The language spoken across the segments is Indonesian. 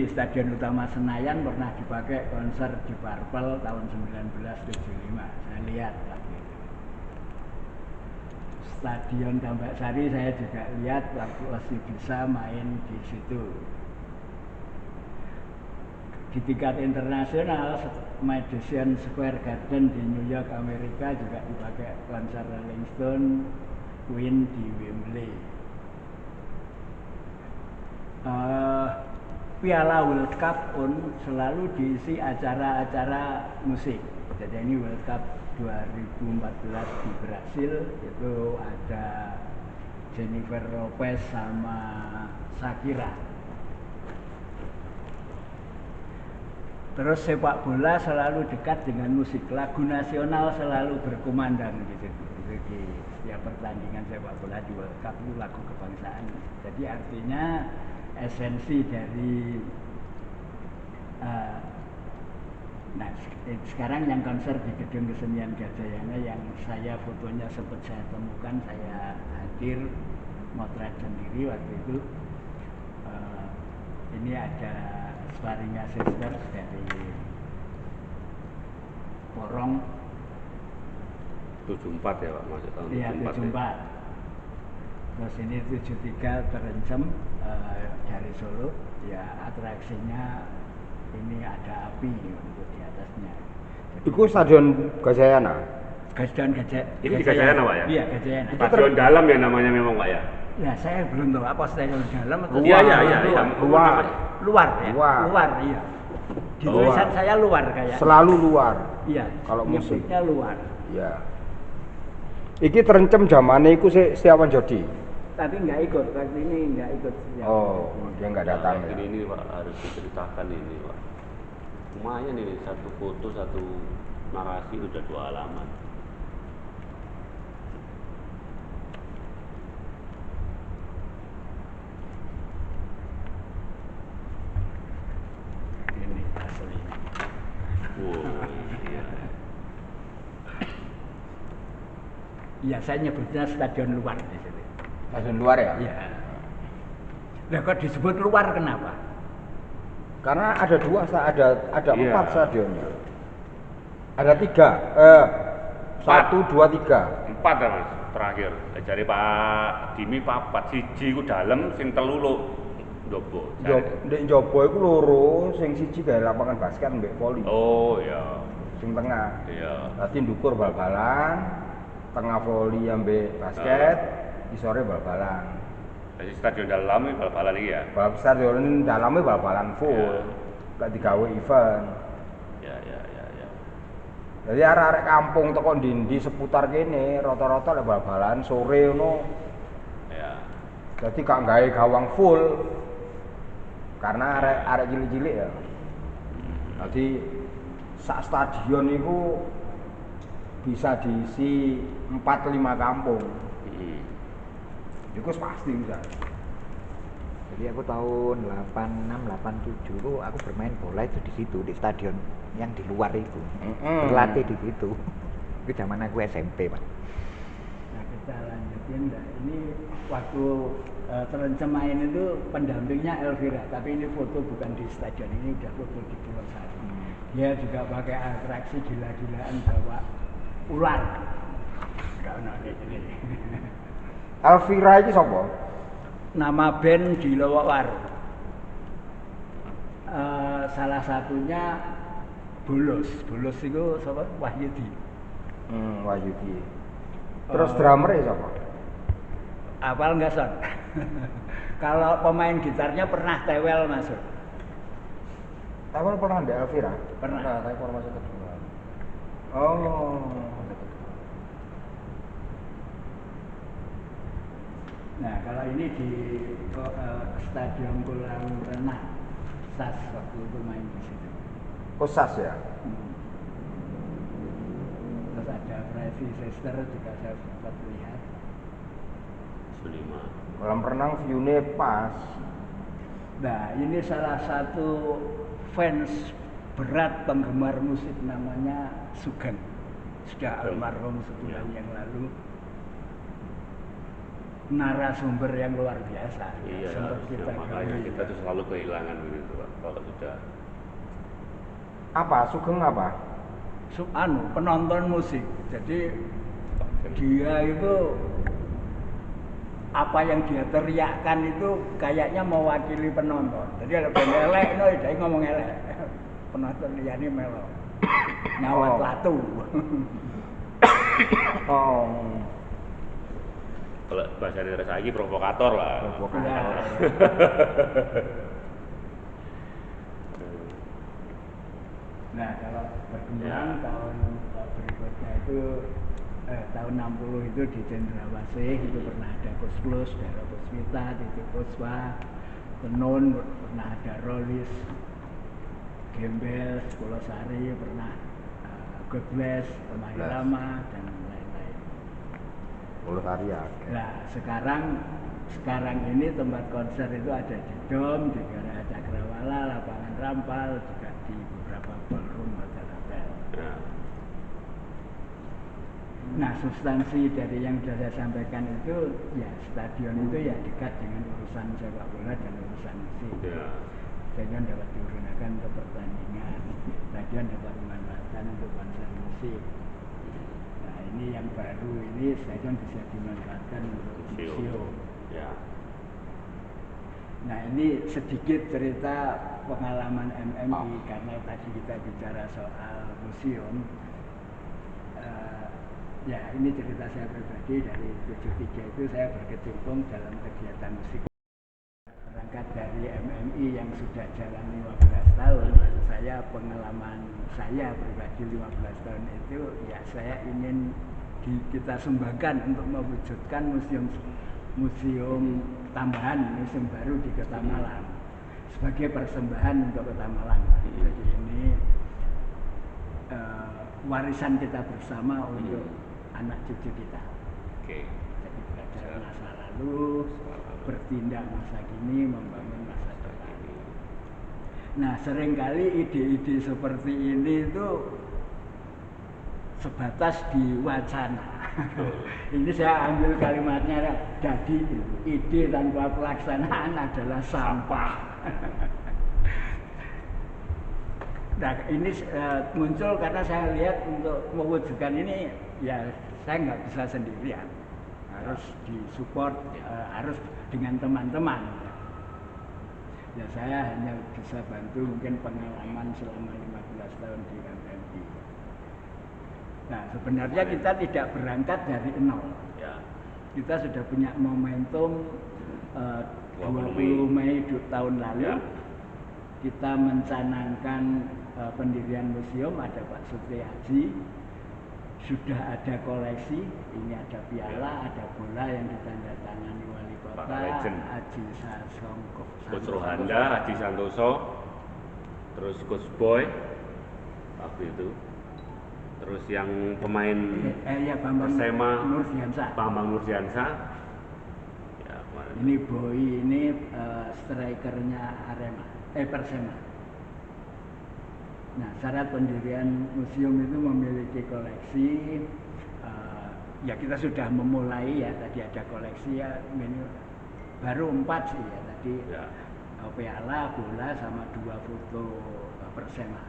ini Stadion Utama Senayan pernah dipakai konser di Purple tahun 1975. Saya lihat waktu itu. Stadion Tambak Sari saya juga lihat waktu masih bisa main di situ. Di tingkat internasional, Madison Square Garden di New York, Amerika juga dipakai konser Rolling Stone, Queen di Wembley. Piala World Cup pun selalu diisi acara-acara musik. Jadi ini World Cup 2014 di Brasil, itu ada Jennifer Lopez sama Shakira. Terus sepak bola selalu dekat dengan musik, lagu nasional selalu berkumandang gitu. Di setiap pertandingan sepak bola di World Cup itu lagu kebangsaan. Jadi artinya esensi dari nah sekarang yang konser di Gedung Kesenian Gajayana yang saya fotonya sempat saya temukan, saya hadir motret sendiri waktu itu. Ini ada Swaringa Sisters dari Porong 74 ya Pak, masuk tahun 74. Iya, 74. Terus ini 73 Terencem dari Solo. Ya atraksinya ini ada api untuk di atasnya. Itu Stadion Gajayana? Stadion Ini di Gajayana Pak ya? Iya, Gajayana. Stadion dalam ya namanya memang Pak ya? Ya saya belum tahu apa stadion dalam atau Iya. Luar. Luar ya? Luar, iya. Di tulisan saya luar kayak. Selalu luar. Iya. Kalau musik. Nyebutnya luar. Iya. Iki terencem zamane iku Setiawan Jodi. Tapi nggak ikut, waktu ini nggak ikut. Oh, dia nggak datang ya. Ini Pak harus diceritakan ini Pak. Lumayan ini, satu foto, satu narasi udah 2 halaman. Ini asli. Wow, iya. Iya, saya nyebutnya stadion luar di sini. Stadion luar ya? Iya. Nah, kok disebut luar kenapa? Karena ada 2, ada Iya. 4 stadionnya. Ada 3. 1, 2, 3. 4 ya Mas, terakhir. Jari Pak Dimi papat, siji ku dalem, sing telu lo njobo. Ndek njaba iku loro, sing siji gawe lapangan basket mbek voli. Oh iya. Sing tengah. Iya. Dadi ndukur bal-balan, tengah voli ambek basket, isore bal-balan. Jadi stadion dalam ini bal-balan iki ya. Bal stadion dalamnya bal-balan full. Lek digawe event. Ya. Jadi arek-arek kampung teko ndi-ndi seputar kene rata-rata lek bal-balan sore ngono. Ya. Jadi gak gawe gawang full. Karena arek cilik-cilik ya. Jadi sak stadion itu bisa diisi 4-5 kampung. Itu pasti bisa. Jadi aku tahun 86, 87 itu aku bermain bola itu di situ, di stadion yang di luar itu. Berlatih di situ. Itu zaman aku SMP, Pak. Nah, kita lanjutin. Nah, ini waktu Terencem main itu pendampingnya Elvira, tapi ini foto bukan di stadion, ini udah foto di Pulau Sari. Dia juga pakai atraksi gila-gilaan bawa ular. Enggak ono ini. Elvira iki sapa? Nama band di Lowowar. Salah satunya Bolos itu sapa? Wahyudi. Wahyudi. Terus drummernya sapa? Apal nggak Son? Kalau pemain gitarnya pernah Tewel masuk. Tewel pernah di Elvira? Pernah. Tapi formasi kedua. Oh. Nah, kalau ini di Stadion Kolam Renang, SAS waktu itu main di situ. Kosas ya? Terus ada Presi Sister juga saya sempat lihat. 95. Kolam renang view-nya pas. Nah, ini salah satu fans berat penggemar musik namanya Sugeng. Sudah almarhum sebulan yang lalu. narasumber yang luar biasa. Iya, sempat harusnya, kita makanya gali. kita tuh selalu kehilangan begitu Pak, kalau sudah Apa? Sugeng apa? Penonton musik. Jadi dia itu apa yang dia teriakkan itu kayaknya mewakili penonton. Jadi ada band elek, no, dia ngomong elek. Penonton liyane melo. Nyawat latu. Oh. kalau bahasa Indonesia lagi provokator lah. Ya. Nah, kalau berkembang tahun berikutnya itu tahun 60 itu di Cendrawasih itu pernah ada Kusplus, Dara Puspita, Titik Puspa, Tenun, pernah ada Rolis, Gembel, Pulau-Sari, pernah God Bless, Lemah Irama, dan lain-lain. Pulau-Sari ya. Nah, sekarang ini tempat konser itu ada di Dom, di Garaja Cakrawala, Lapangan Rampal, juga di beberapa ballroom hotel-hotel. Nah, Nah, substansi dari yang sudah saya sampaikan itu, ya stadion itu ya dekat dengan urusan sepak bola dan urusan musik. ya. Stadion dapat digunakan untuk pertandingan, stadion dapat dimanfaatkan untuk konser musik. Nah, ini yang baru ini stadion bisa dimanfaatkan untuk museum. Ya. Nah, ini sedikit cerita pengalaman MMI karena tadi kita bicara soal museum. Ya, ini cerita saya pribadi dari 73 itu saya berkecimpung dalam kegiatan musik. Berangkat dari MMI yang sudah jalan 15 tahun, maksud saya pengalaman saya pribadi 15 tahun itu ya saya ingin kita sumbangkan untuk mewujudkan museum tambahan, museum baru di Kota Malang sebagai persembahan untuk Kota Malang. Jadi ini warisan kita bersama untuk anak cucu kita. Oke. Jadi belajar masa lalu, bertindak masa kini, membangun masa depan. Nah, seringkali ide-ide seperti ini itu sebatas di wacana. Ini saya ambil kalimatnya, jadi ide tanpa pelaksanaan adalah sampah. Nah, ini muncul karena saya lihat untuk mewujudkan ini ya saya nggak bisa sendirian, harus disupport, harus dengan teman-teman. Ya saya hanya bisa bantu mungkin pengalaman selama 15 tahun di MMI. Nah, sebenarnya kita tidak berangkat dari nol. Ya. Kita sudah punya momentum 20 Mei tahun lalu. Ya. Kita mencanangkan pendirian museum, ada Pak Sutri Haji, sudah ada koleksi, ini ada piala, ada bola yang ditandatangani wali kota, Haji Sasongko, Coach Rohanda, Haji Santoso, terus Coach Boy waktu itu, terus yang pemain ya, Bambang Persema, Nurdiansyah. Bambang Nurdiansyah. Ya, Ini Boy ini strikernya Persema. Nah, syarat pendirian museum itu memiliki koleksi. Ya kita sudah memulai ya, tadi ada koleksi ya, baru 4 sih ya tadi. ya. Piala, bola, sama 2 foto Persema.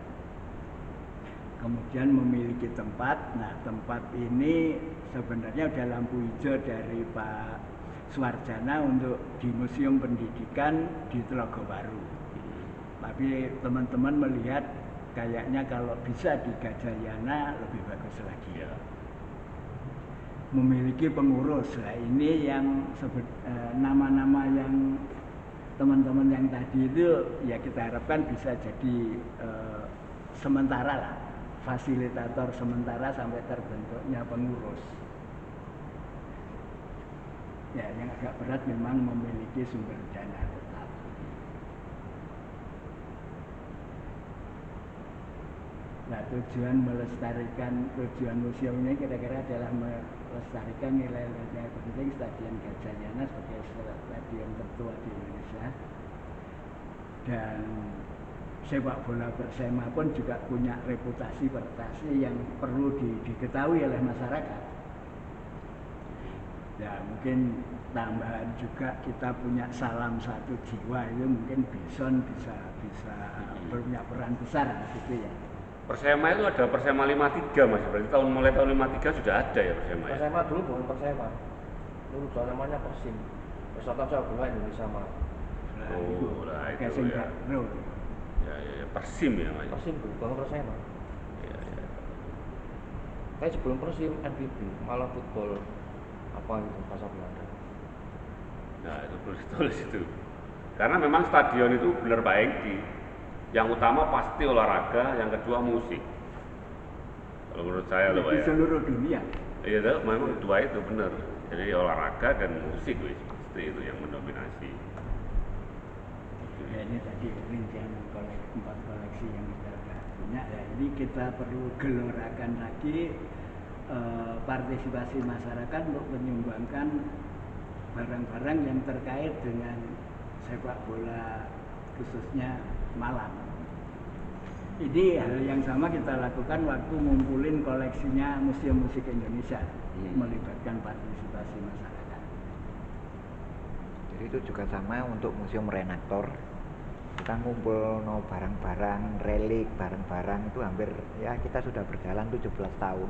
Kemudian memiliki tempat. Nah, tempat ini sebenarnya udah lampu hijau dari Pak Suarjana untuk di Museum Pendidikan di Telaga Baru. Tapi teman-teman melihat kayaknya kalau bisa di Gajayana lebih bagus lagi. Ya. Memiliki pengurus. Nah, ini yang nama-nama yang teman-teman yang tadi itu ya kita harapkan bisa jadi sementara lah, fasilitator sementara sampai terbentuknya pengurus. Ya, yang agak berat memang memiliki sumber dana tetap. Nah, tujuan museum ini kira-kira adalah melestarikan nilai-nilai penting Stadion Gajayana sebagai stadion tertua di Indonesia. Dan sepak bola Persema pun juga punya reputasi yang perlu diketahui oleh masyarakat. Ya mungkin tambahan juga kita punya salam satu jiwa itu mungkin Bison bisa punya peran besar gitu ya. Persema itu ada Persema 53 Mas, berarti mulai tahun 53 sudah ada ya Persema ya? Persema dulu bukan Persema, dulu namanya Persim, Persatuan Sepak Bola Indonesia Mal. Oh, lah itu Casing ya. Road. Ya, Persim ya Mas. Persim dulu, bukan Persema. Ya. Tapi sebelum Persim, NPB, malah football apa itu bahasa Belanda. Nah itu perlu ditulis itu. Karena memang stadion itu benar Pak Engki. Yang utama pasti olahraga, yang kedua musik. Kalau menurut saya loh Pak Di ya. seluruh dunia. Iya tuh, memang dua itu benar. Jadi olahraga dan musik wis pasti itu yang mendominasi. Ya ini tadi rincian 4 koleksi yang kita sudah punya. Ya ini kita perlu gelorakan lagi partisipasi masyarakat untuk menyumbangkan barang-barang yang terkait dengan sepak bola khususnya Malang. Ini hal yang sama kita lakukan waktu ngumpulin koleksinya Museum Musik Indonesia, melibatkan partisipasi masyarakat. Jadi itu juga sama untuk Museum Renaktor. Kita ngumpul barang-barang, relik, barang-barang itu hampir ya kita sudah berjalan 17 tahun.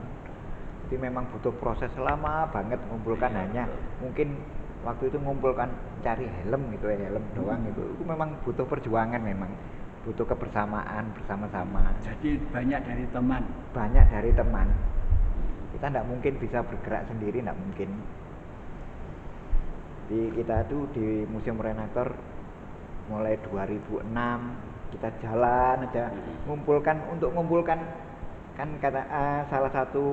Jadi memang butuh proses lama banget mengumpulkan hanya mungkin waktu itu mengumpulkan cari helm gitu ya, helm doang itu memang butuh perjuangan, memang butuh kebersamaan bersama-sama. Jadi banyak dari teman. Banyak dari teman. Kita tidak mungkin bisa bergerak sendiri, tidak mungkin. Di kita tuh di Museum Renaktor mulai 2006 kita jalan aja ngumpulkan kan kata salah satu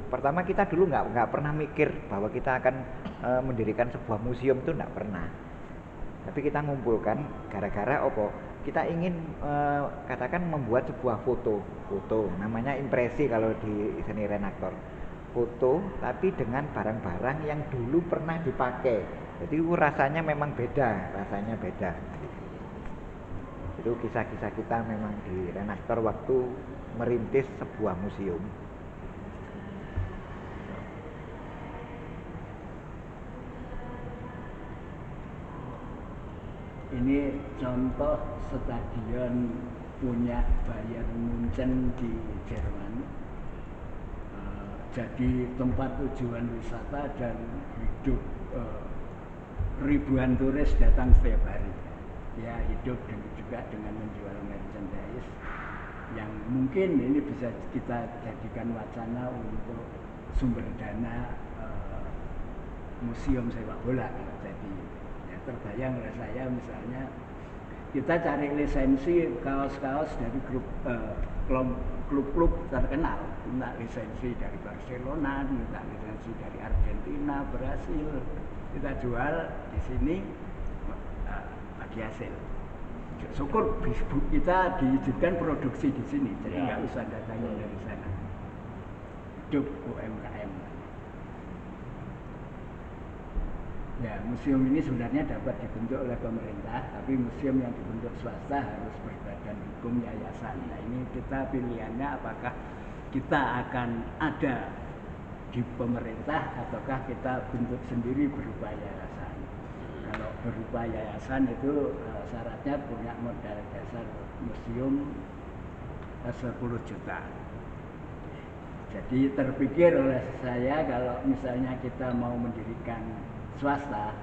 pertama kita dulu nggak pernah mikir bahwa kita akan mendirikan sebuah museum itu nggak pernah, tapi kita ngumpulkan gara-gara opo kita ingin katakan membuat sebuah foto namanya impresi kalau di seni Renaktor, foto tapi dengan barang-barang yang dulu pernah dipakai, jadi rasanya memang beda, itu kisah-kisah kita memang di Renaktor waktu merintis sebuah museum. Ini contoh stadion punya Bayern Munchen di Jerman. Jadi tempat tujuan wisata dan hidup ribuan turis datang setiap hari. Ya hidup juga dengan menjual merchandise yang mungkin ini bisa kita jadikan wacana untuk sumber dana museum sepak bola. Jadi ya terbayang oleh saya misalnya kita cari lisensi kaos-kaos dari klub-klub terkenal, minta lisensi dari Barcelona, minta lisensi dari Argentina, Brasil, kita jual di sini bagi hasil. Syukur kita diizinkan produksi di sini, jadi nggak usah datangin dari sana. Hidup UMKM. Ya, museum ini sebenarnya dapat dibentuk oleh pemerintah, tapi museum yang dibentuk swasta harus berbadan hukum yayasan. Nah, ini kita pilihannya apakah kita akan ada di pemerintah ataukah kita bentuk sendiri berupa yayasan. Kalau berupa yayasan itu syaratnya punya modal dasar museum 10 juta. Jadi terpikir oleh saya kalau misalnya kita mau mendirikan swasta,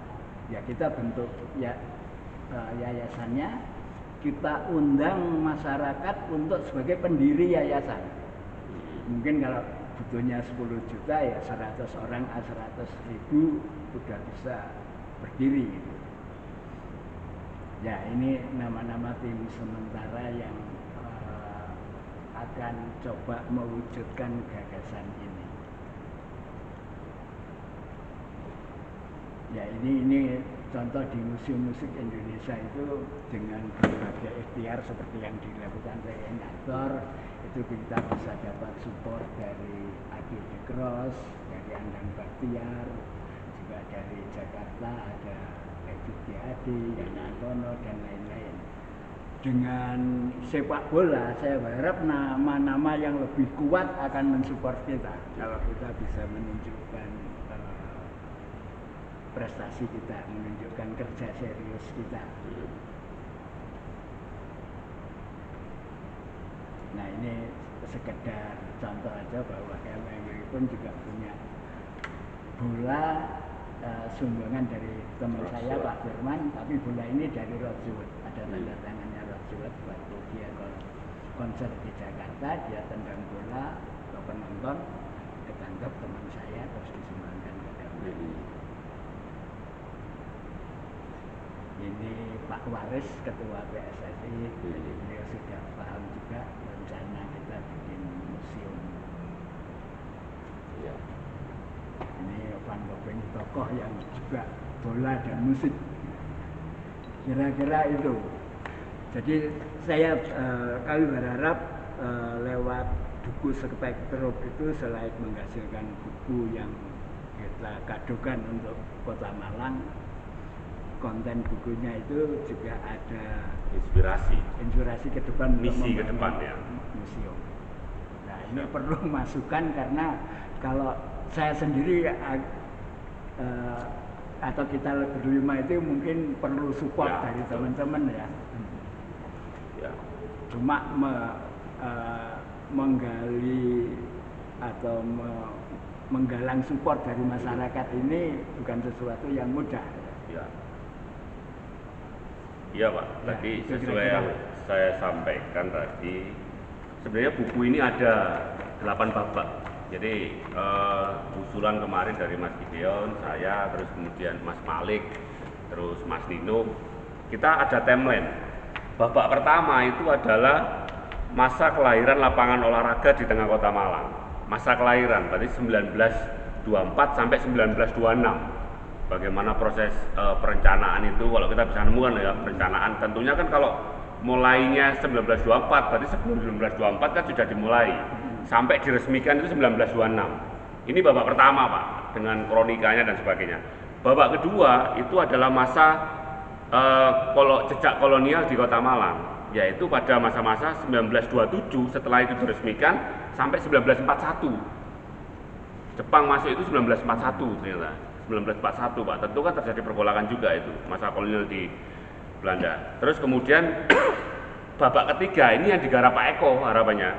ya kita bentuk yayasannya, kita undang masyarakat untuk sebagai pendiri yayasan. Mungkin kalau butuhnya 10 juta ya 100 orang 100.000 sudah bisa berdiri. Ya ini nama-nama tim sementara yang akan coba mewujudkan gagasan ini. Ya ini contoh di Museum Musik Indonesia itu dengan berbagai ikhtiar seperti yang dilakukan Renaktor, itu kita bisa dapat support dari Adi De Cross, dari Andang Baktiar, juga dari Jakarta ada David Adi, Yana Antono dan lain-lain. Dengan sepak bola saya berharap nama-nama yang lebih kuat akan mensupport kita kalau kita bisa menunjukkan prestasi kita, menunjukkan kerja serius kita. Nah ini sekedar contoh aja bahwa MMI pun juga punya bola sumbangan dari teman saya Pak Firman, tapi bola ini dari Rod Stewart, ada tanda tangannya Rod Stewart waktu dia konser di Jakarta, dia tendang bola ke penonton, ketangkep teman saya terus disumbangkan ke MMI. Ini Pak Waris, Ketua PSSI, jadi beliau sudah paham juga rencana kita bikin museum. Ya. Ini Van Gogh ini tokoh yang juga bola dan musik. Kira-kira itu. Jadi kami berharap lewat buku spektrum itu selain menghasilkan buku yang kita kadokan untuk Kota Malang, konten bukunya itu juga ada inspirasi ke depan, misi ke depan ya, museum. Nah ini perlu masukan karena kalau saya sendiri atau kita berlima itu mungkin perlu support ya, dari teman-teman ya. Cuma menggali atau menggalang support dari masyarakat ini bukan sesuatu yang mudah. Iya Pak, tadi sesuai yang saya sampaikan tadi, sebenarnya buku ini ada 8 babak. Jadi usulan kemarin dari Mas Gideon, saya, terus kemudian Mas Malik, terus Mas Nino, kita ada timeline. Babak pertama itu adalah masa kelahiran lapangan olahraga di tengah Kota Malang. Masa kelahiran berarti 1924 sampai 1926. Bagaimana proses perencanaan itu, kalau kita bisa nemukan ya perencanaan, tentunya kan kalau mulainya 1924 berarti sebelum 1924 kan sudah dimulai sampai diresmikan itu 1926. Ini babak pertama Pak, dengan kronikanya dan sebagainya. Babak kedua itu adalah masa jejak kolonial di Kota Malang, yaitu pada masa-masa 1927 setelah itu diresmikan sampai 1941. Jepang masuk itu 1941 ternyata. 1941 Pak, tentu kan terjadi pergolakan juga itu masa kolonial di Belanda. Terus kemudian babak ketiga ini yang digarap Pak Eko harapannya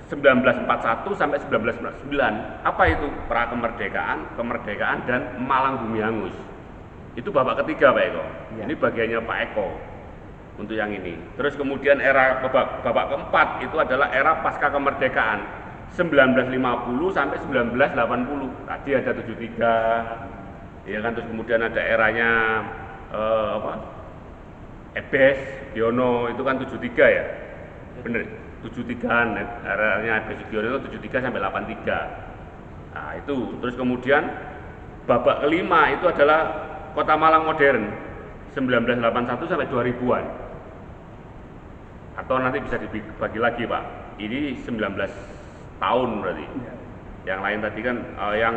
1941 sampai 1949. Apa itu? Pra kemerdekaan dan Malang Bumi Hangus. Itu babak ketiga Pak Eko. Ya. Ini bagiannya Pak Eko untuk yang ini. Terus kemudian era babak keempat itu adalah era pasca kemerdekaan 1950 sampai 1980. Tadi ada 73, ya kan. Terus kemudian ada eranya Ebes, Biono, itu kan 73 ya, bener, 73an, eranya Ebes Biono itu 73 sampai 83. Nah itu, terus kemudian babak kelima itu adalah Kota Malang modern 1981 sampai 2000-an. Atau nanti bisa dibagi lagi Pak, ini 19 tahun berarti. Yang lain tadi kan yang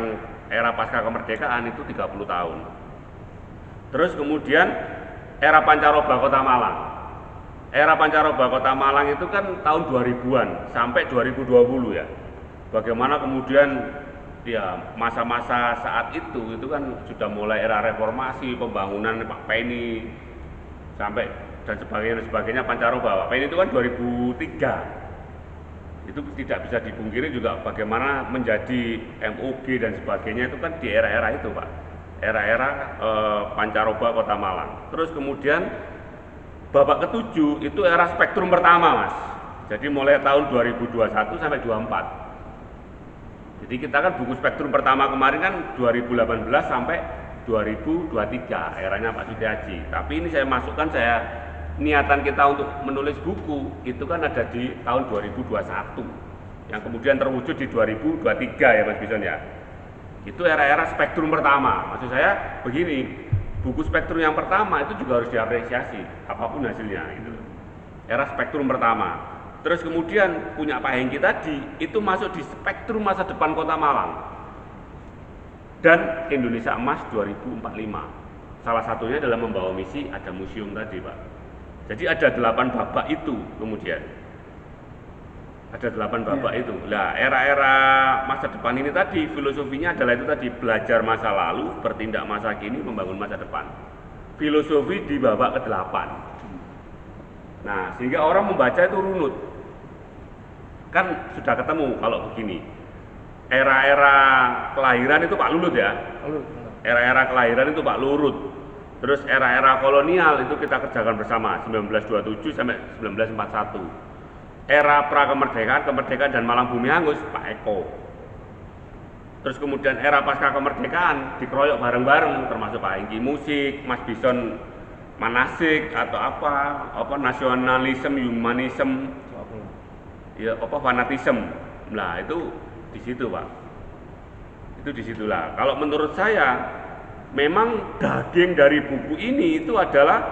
era pasca kemerdekaan itu 30 tahun. Terus kemudian era pancaroba Kota Malang. Era pancaroba Kota Malang itu kan tahun 2000-an sampai 2020 ya. Bagaimana kemudian ya masa-masa saat itu kan sudah mulai era reformasi, pembangunan Pak Penny sampai dan sebagainya pancaroba. Pak Penny itu kan 2003. Itu tidak bisa dipungkiri juga bagaimana menjadi MOG dan sebagainya itu kan di era-era itu Pak, era-era pancaroba Kota Malang. Terus kemudian babak ketujuh itu era spektrum pertama Mas, jadi mulai tahun 2021 sampai 2024. Jadi kita kan buku spektrum pertama kemarin kan 2018 sampai 2023, eranya Pak Sutiaji. Tapi ini saya masukkan, niatan kita untuk menulis buku itu kan ada di tahun 2021 yang kemudian terwujud di 2023 ya Mas Bison ya. Itu era-era spektrum pertama. Maksud saya begini, buku spektrum yang pertama itu juga harus diapresiasi apapun hasilnya gitu. Era spektrum pertama. Terus kemudian punya Pak Hengki tadi itu masuk di spektrum masa depan Kota Malang dan Indonesia Emas 2045. Salah satunya adalah membawa misi ada museum tadi Pak. Jadi ada 8 babak itu kemudian. Ada 8 babak itu. Lah, era-era masa depan ini tadi filosofinya adalah itu tadi, belajar masa lalu, bertindak masa kini, membangun masa depan. Filosofi di babak ke-8. Nah, sehingga orang membaca itu runut. Kan sudah ketemu kalau begini. Era-era kelahiran itu Pak Lulut ya. Era-era kelahiran itu Pak Lulut. Terus era-era kolonial itu kita kerjakan bersama 1927 sampai 1941. Era pra-kemerdekaan, kemerdekaan dan Malang Bumi Hangus Pak Eko. Terus kemudian era pasca kemerdekaan dikeroyok bareng-bareng, termasuk Pak Hengki Musik, Mas Bison Manasik atau apa nasionalisme, humanisme, ya apa fanatisme. Nah itu di situ Pak. Itu disitulah. Kalau menurut saya memang daging dari buku ini itu adalah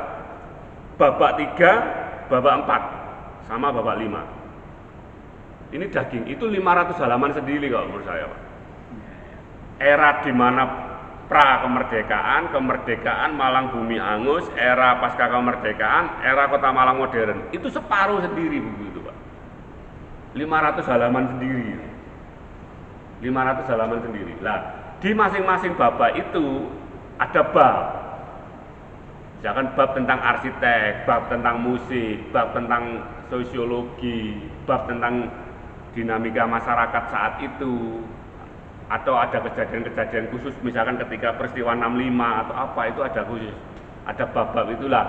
babak 3, babak 4 sama babak 5. Ini daging, itu 500 halaman sendiri kalau menurut saya Pak. Era di mana pra kemerdekaan, kemerdekaan Malang Bumi Hangus, era pasca kemerdekaan, era Kota Malang modern, itu separuh sendiri buku itu Pak. 500 halaman sendiri. 500 halaman sendiri. Lah, di masing-masing babak itu ada bab. Misalkan bab tentang arsitek, bab tentang musik, bab tentang sosiologi, bab tentang dinamika masyarakat saat itu, atau ada kejadian-kejadian khusus, misalkan ketika peristiwa 65 atau apa, itu ada khusus, ada bab-bab itulah.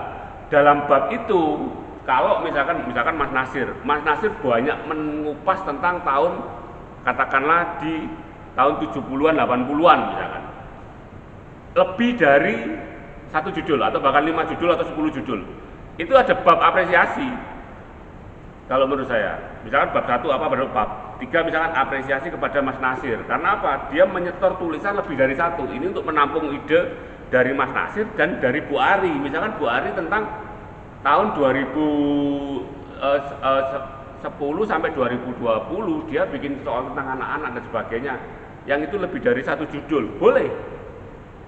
Dalam bab itu, kalau misalkan Mas Nasir banyak mengupas tentang tahun, katakanlah di tahun 70-an, 80-an misalkan, lebih dari 1 judul atau bahkan 5 judul atau 10 judul, itu ada bab apresiasi. Kalau menurut saya, misalkan bab 1 apa, baru bab 3 misalkan apresiasi kepada Mas Nasir. Karena apa? Dia menyetor tulisan lebih dari 1. Ini untuk menampung ide dari Mas Nasir dan dari Bu Ari. Misalkan Bu Ari tentang tahun 2010 sampai 2020 dia bikin soal tentang anak-anak dan sebagainya. Yang itu lebih dari 1 judul, boleh.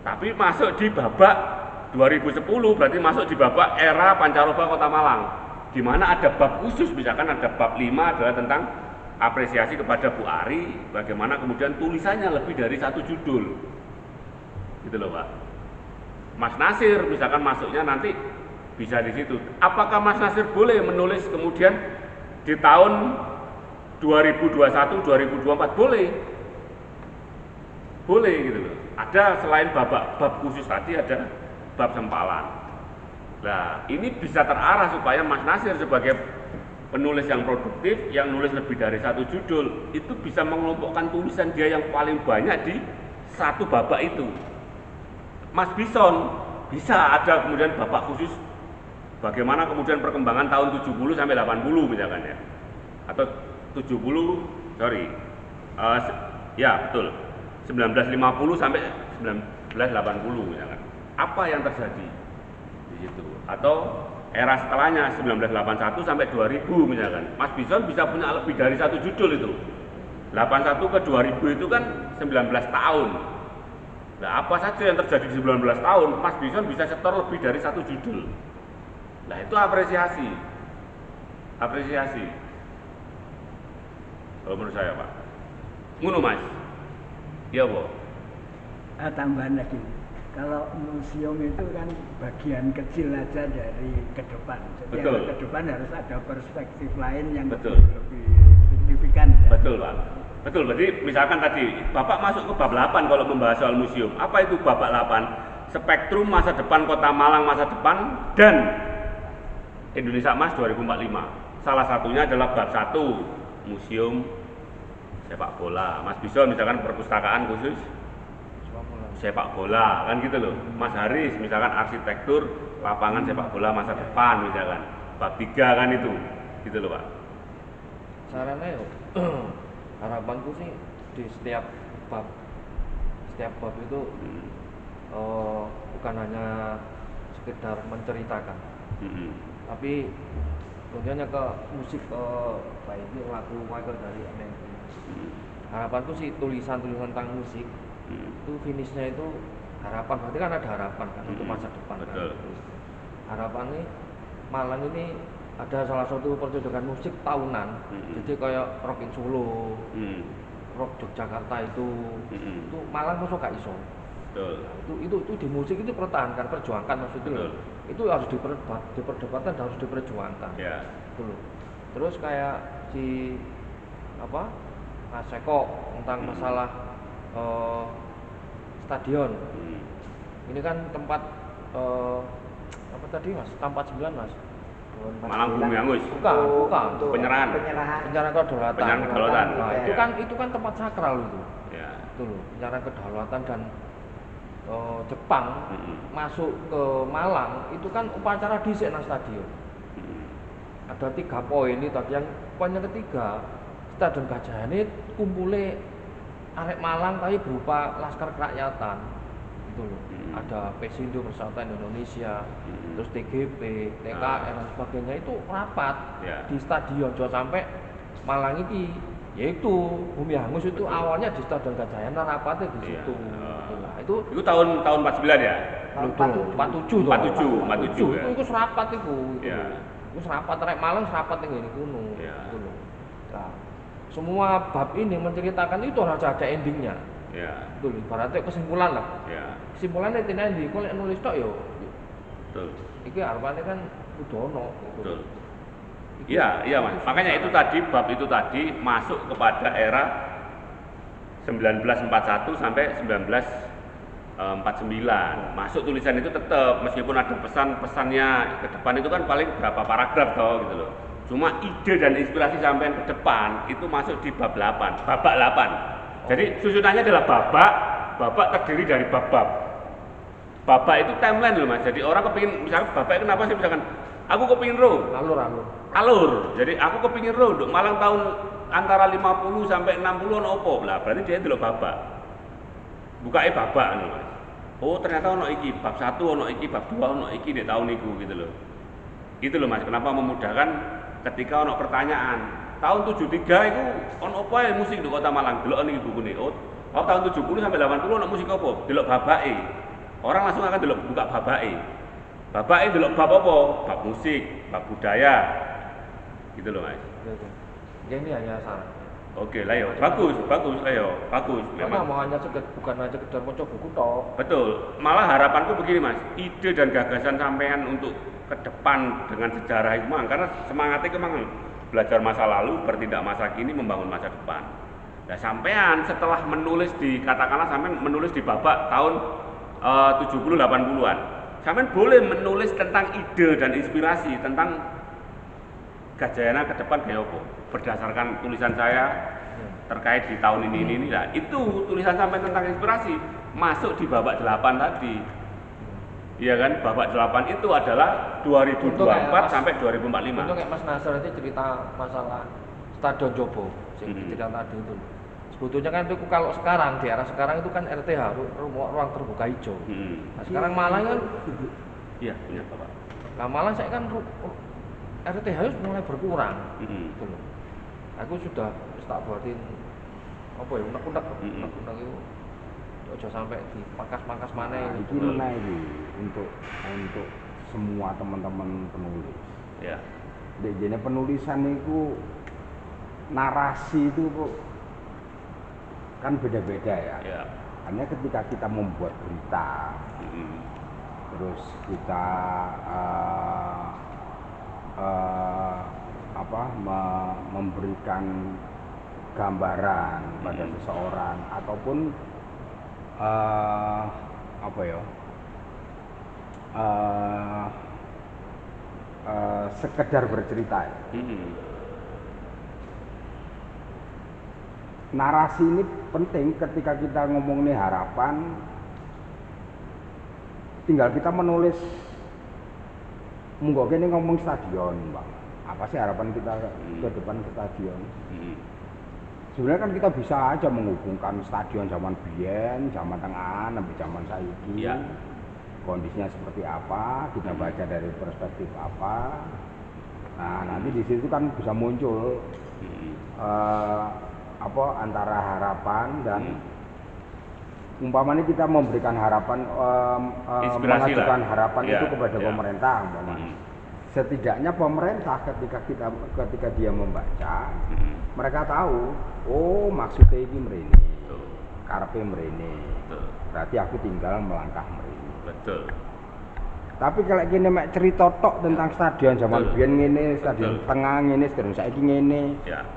Tapi masuk di babak 2010 berarti masuk di babak era Pancaroba Kota Malang, di mana ada bab khusus, misalkan ada bab 5 adalah tentang apresiasi kepada Bu Ari, bagaimana kemudian tulisannya lebih dari 1 judul, gitu loh Pak. Mas Nasir misalkan masuknya nanti bisa di situ. Apakah Mas Nasir boleh menulis kemudian di tahun 2021, 2024? Boleh gitu loh. Ada selain bab khusus tadi ada bab sempalan. Nah, ini bisa terarah supaya Mas Nasir sebagai penulis yang produktif, yang nulis lebih dari 1 judul, itu bisa mengelompokkan tulisan dia yang paling banyak di 1 babak itu. Mas Bison bisa ada kemudian babak khusus bagaimana kemudian perkembangan tahun 70 sampai 80 misalkan ya. Atau 70, ya betul. 1950 sampai 1980 misalkan. Apa yang terjadi di situ? Atau era setelahnya 1981 sampai 2000 misalkan. Mas Bison bisa punya lebih dari 1 judul itu. 81 ke 2000 itu kan 19 tahun. Nah, apa saja yang terjadi di 19 tahun, Mas Bison bisa setor lebih dari 1 judul. Nah, itu apresiasi. Kalau menurut saya, Pak. Ngono, Mas. Iya, Bu. Tambahan lagi. Kalau museum itu kan bagian kecil aja dari ke depan. Jadi Betul. ke depan harus ada perspektif lain yang Betul. lebih signifikan. Ya. Betul, Pak. Betul, berarti misalkan tadi Bapak masuk ke bab 8 kalau membahas soal museum. Apa itu babak 8? Spektrum masa depan Kota Malang masa depan dan Indonesia Emas 2045. Salah satunya adalah bab 1, museum sepak bola. Mas Bison misalkan perpustakaan khusus sepak bola, kan gitu loh. Mas Haris misalkan arsitektur lapangan sepak bola masa depan misalkan. Bab 3 kan itu. Gitu loh, Pak. Sarannya harapanku sih di setiap bab itu bukan hanya sekedar menceritakan, tapi tentunya ke musik, baik itu lagu Michael dari MNP. Harapanku sih tulisan-tulisan tentang musik itu finishnya itu harapan, berarti kan ada harapan kan untuk masa depan. Betul. Kan? Harapannya Malang ini ada salah satu pertunjukan musik tahunan. Jadi kayak Rock in Solo, Rock Yogyakarta itu Malang masuk gak iso. Betul. Itu di musik itu pertahankan, perjuangkan maksudnya. Itu harus diperdebatkan dan harus diperjuangkan. Ya. Gitu loh. Terus kayak si Mas Eko tentang masalah stadion. Ini kan tempat apa tadi Mas? Tempat 9 Mas. Malang Bumi Hangus. Bukan. Penyerahan kedaulatan. Nah, ya. itu kan tempat sakral itu. Ya. Itu loh, penyerahan kedaulatan dan Jepang masuk ke Malang itu kan upacara dhisik nang stadion. Ada 3 poin itu tadi, yang poin yang ketiga Stadion Gajah ini kumpule arek Malang tapi berupa laskar kerakyatan gitu loh. Ada Pesindo Persatuan Indonesia, terus TGP, TKN dan sebagainya itu rapat di stadion. Jangan sampai Malang ini yaitu Bumi Hangus itu awalnya di Stadion Gajayana rapatnya di situ. Nah, itu tahun 49 ya? 47 ya. Itu serapat itu. Itu serapat rek Malang serapat yang ini kuno. Gitu loh. Nah, semua bab ini menceritakan itu harus ada endingnya. Betul, ibaratnya kesimpulan lah. Kesimpulannya tidak endi, kalau nulis tok yo. Betul. Iki harapannya kan kudono. Betul. Iya Mas. Makanya itu tadi bab itu tadi masuk kepada era 1941 sampai 1949. Masuk tulisan itu tetap meskipun ada pesan-pesannya ke depan itu kan paling berapa paragraf toh gitu loh. Cuma ide dan inspirasi sampai ke depan itu masuk di bab 8, babak 8. Jadi susunannya adalah babak terdiri dari bab-bab. Babak itu timeline loh Mas. Jadi orang kepingin misalkan babak kenapa sih misalkan aku kepingin alur. Jadi aku kepingin untuk Malang tahun antara 50 sampai 60 ono opo. Lah berarti dia delok babak. Bukae babak anu Mas. Oh, ternyata ono iki bab 1 ono iki, bab 2 ono iki di tahun niku gitu loh. Gitu loh Mas. Kenapa memudahkan ketika ono pertanyaan. Tahun 73 itu ono apa ya musik di Kota Malang? Delok niki bukune. Oh, tahun 70 sampai 80 ono musik apa? Delok babake. Orang langsung akan delok buka babake. Babake delok bab apa? Bab musik, bab budaya. Gitu loh Mas. Ini hanya saran. Oke lah yo, bagus lah yo, bagus. Memang mau hanya bukan hanya sekedar maca buku toh. Betul. Malah harapanku begini Mas, ide dan gagasan sampean untuk ke depan dengan sejarah itu mang, karena semangatnya memang belajar masa lalu, bertindak masa kini, membangun masa depan. Nah sampean setelah menulis katakanlah sampean menulis di babak tahun 70-80-an, sampean boleh menulis tentang ide dan inspirasi tentang Gajayana ke depan kayak apa? Berdasarkan tulisan saya terkait di tahun ini lah. Itu tulisan sampai tentang inspirasi masuk di babak 8 tadi. Iya kan? Babak 8 itu adalah 2024 sampai 2045. Untuk kayak Mas Nasr itu cerita masalah Stadion Jobo yang cerita tadi itu. Sebetulnya kan itu kalau sekarang di era sekarang itu kan RTH ruang terbuka hijau. Nah, sekarang Malang kan punya Bapak. Nah, Malang saya kan RTH itu mulai berkurang. Gitu loh. Aku sudah tak buatin apa ya unek-unek itu ojo sampai dipangkas-pangkas mana itu menaik untuk semua teman-teman penulis. Ya. Jadi penulisan itu narasi itu kan beda-beda ya. Hanya ketika kita membuat berita, terus kita memberikan gambaran pada seseorang ataupun sekedar bercerita. Narasi ini penting ketika kita ngomongin harapan. Tinggal kita menulis. Mungkin ini ngomong stadion, Bang. Apa sih harapan kita ke depan ke stadion? Sebenarnya kan kita bisa aja menghubungkan stadion zaman biyen, zaman tengah, sampai zaman saiki. Kondisinya seperti apa? Kita baca dari perspektif apa? Nah, nanti di situ kan bisa muncul antara harapan dan umpamanya kita memberikan harapan, mengajukan harapan itu kepada pemerintah, umpamanya. setidaknya pemerintah ketika dia membaca, mereka tahu, oh maksudnya ini mrene. Karepe mrene. Berarti aku tinggal melangkah mrene. Betul. Tapi kalau gini mek cerita tok tentang stadion zaman biyen ngene, stadion tengah ngene, stadion saiki ngene. Ya.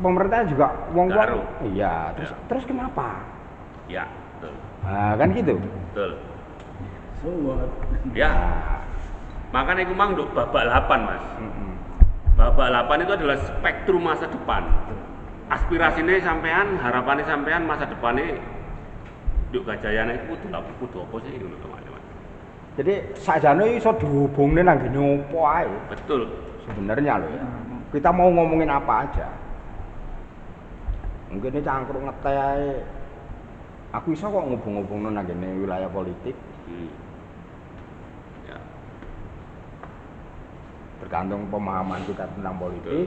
Pemerintah juga wong-wong. Garu. Iya, terus Ya. kenapa? Ya, betul. Nah, kan gitu. Betul. So what? Ya. Nah, Makanya itu mang untuk babak 8, Mas. Babak 8 itu adalah spektrum masa depan. Aspirasinya sampean, harapannya sampean masa depannya Duk Gajayana itu kudu apa sih ngono teman-teman. jadi sakjane iso dihubungne nang ngene opo ae. Betul. Sebenarnya loh ya. Kita mau ngomongin apa aja. Mungkin ini cangkruk ngeteh ae. Aku iso kok ngubung-ngubungno nang ngene wilayah politik. Ya. Tergantung pemahaman kita tentang politik.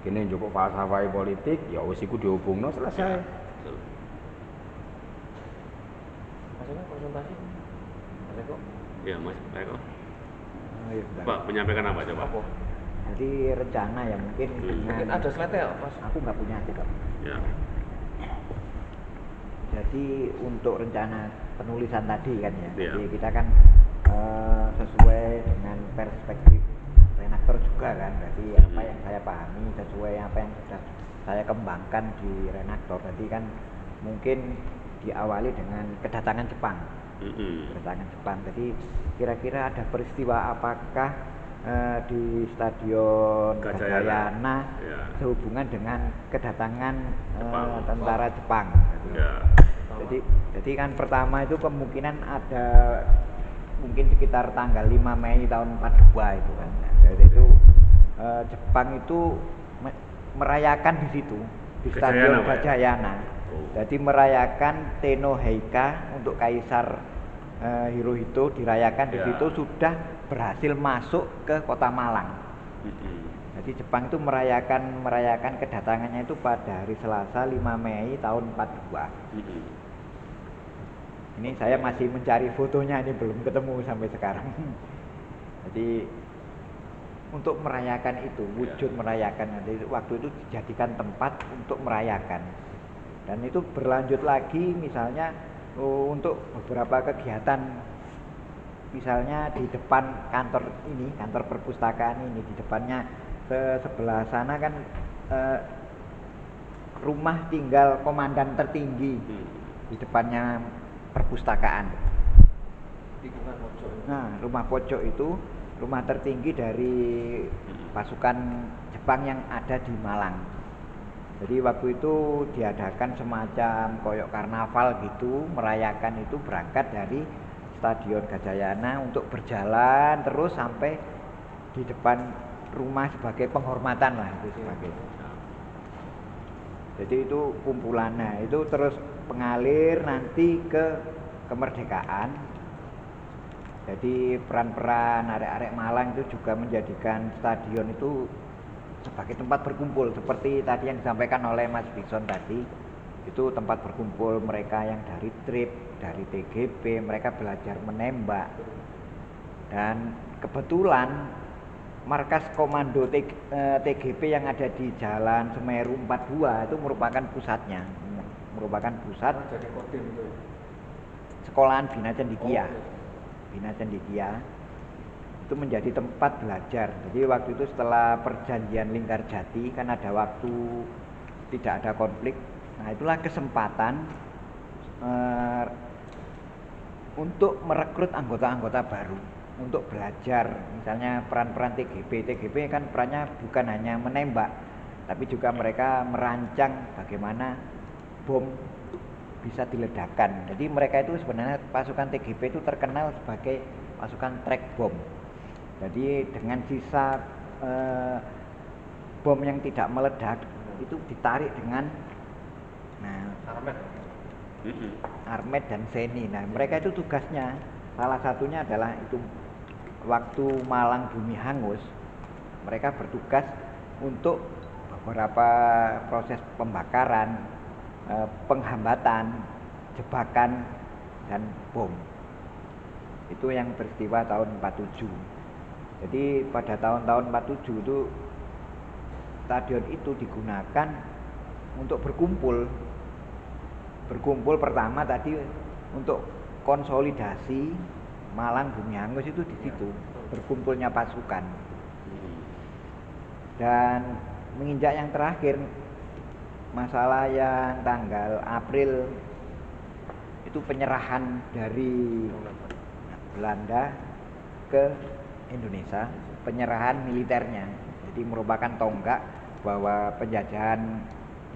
Kene njupuk falsafah politik, ya wis iku dihubungno selesai. Betul. Maksudnya konsultasi. Mas Eko. Ya, Mas Eko. Iya, bentar. Pak, menyampaikan apa coba? Apa? Jadi rencana ya mungkin Mungkin ada slide-nya ya, Mas. aku nggak punya sih kok. Ya. Jadi untuk rencana penulisan tadi kan ya, Iya. jadi kita kan sesuai dengan perspektif redaktor juga kan, berarti apa yang saya pahami sesuai apa yang sudah saya kembangkan di redaktor. Tadi kan mungkin diawali dengan kedatangan Jepang. Kedatangan Jepang. Jadi kira-kira ada peristiwa apakah di Stadion Gajayana Ya. sehubungan dengan kedatangan Jepang. tentara Jepang. Ya. Jadi kan pertama itu kemungkinan ada mungkin sekitar tanggal 5 Mei tahun 42 itu kan. Jadi itu Jepang itu merayakan di situ di Stadion Gajayana, Pak, ya? Gajayana. Oh. Jadi merayakan Tenno Heika untuk Kaisar Hirohito dirayakan di Ya. situ sudah berhasil masuk ke Kota Malang. Jadi Jepang itu merayakan kedatangannya itu pada hari Selasa 5 Mei tahun 42. Ini saya masih mencari fotonya, ini belum ketemu sampai sekarang. Jadi untuk merayakan itu, wujud merayakan, jadi waktu itu dijadikan tempat untuk merayakan. Dan itu berlanjut lagi misalnya untuk beberapa kegiatan, misalnya di depan kantor ini, kantor perpustakaan ini, di depannya sebelah sana kan rumah tinggal komandan tertinggi di depannya perpustakaan. Tikungan pojok. Nah, rumah pojok itu rumah tertinggi dari pasukan Jepang yang ada di Malang. Jadi waktu itu diadakan semacam koyok karnaval gitu, merayakan itu berangkat dari Stadion Gajayana untuk berjalan terus sampai di depan rumah sebagai penghormatan lah itu sebagai. Jadi itu kumpulannya itu terus pengalir nanti ke kemerdekaan. Jadi peran-peran arek-arek Malang itu juga menjadikan stadion itu sebagai tempat berkumpul seperti tadi yang disampaikan oleh Mas Bison tadi. Itu tempat berkumpul mereka yang dari TRIP, dari TGP, mereka belajar menembak. Dan kebetulan markas komando TGP yang ada di Jalan Semeru 42 itu merupakan pusatnya, merupakan pusat Jadi kodim itu. sekolahan Bina Cendikia. Bina Cendikia itu menjadi tempat belajar. Jadi waktu itu setelah perjanjian Linggarjati kan ada waktu tidak ada konflik. Nah itulah kesempatan untuk merekrut anggota-anggota baru untuk belajar. Misalnya peran-peran TGP kan perannya bukan hanya menembak, tapi juga mereka merancang bagaimana bom bisa diledakkan. Jadi mereka itu sebenarnya pasukan TGP itu terkenal sebagai pasukan track bom. Jadi dengan sisa bom yang tidak meledak itu ditarik dengan Armet dan Seni. Nah mereka itu tugasnya salah satunya adalah itu waktu Malang bumi hangus, mereka bertugas untuk beberapa proses pembakaran, penghambatan, jebakan dan bom. Itu yang peristiwa tahun 47. Jadi pada tahun-tahun 47 itu stadion itu digunakan untuk berkumpul. Berkumpul pertama tadi untuk konsolidasi Malang Bumi Angus itu di situ, berkumpulnya pasukan. Dan menginjak yang terakhir, masalah yang tanggal April itu penyerahan dari Belanda ke Indonesia, penyerahan militernya. Jadi merupakan tonggak bahwa penjajahan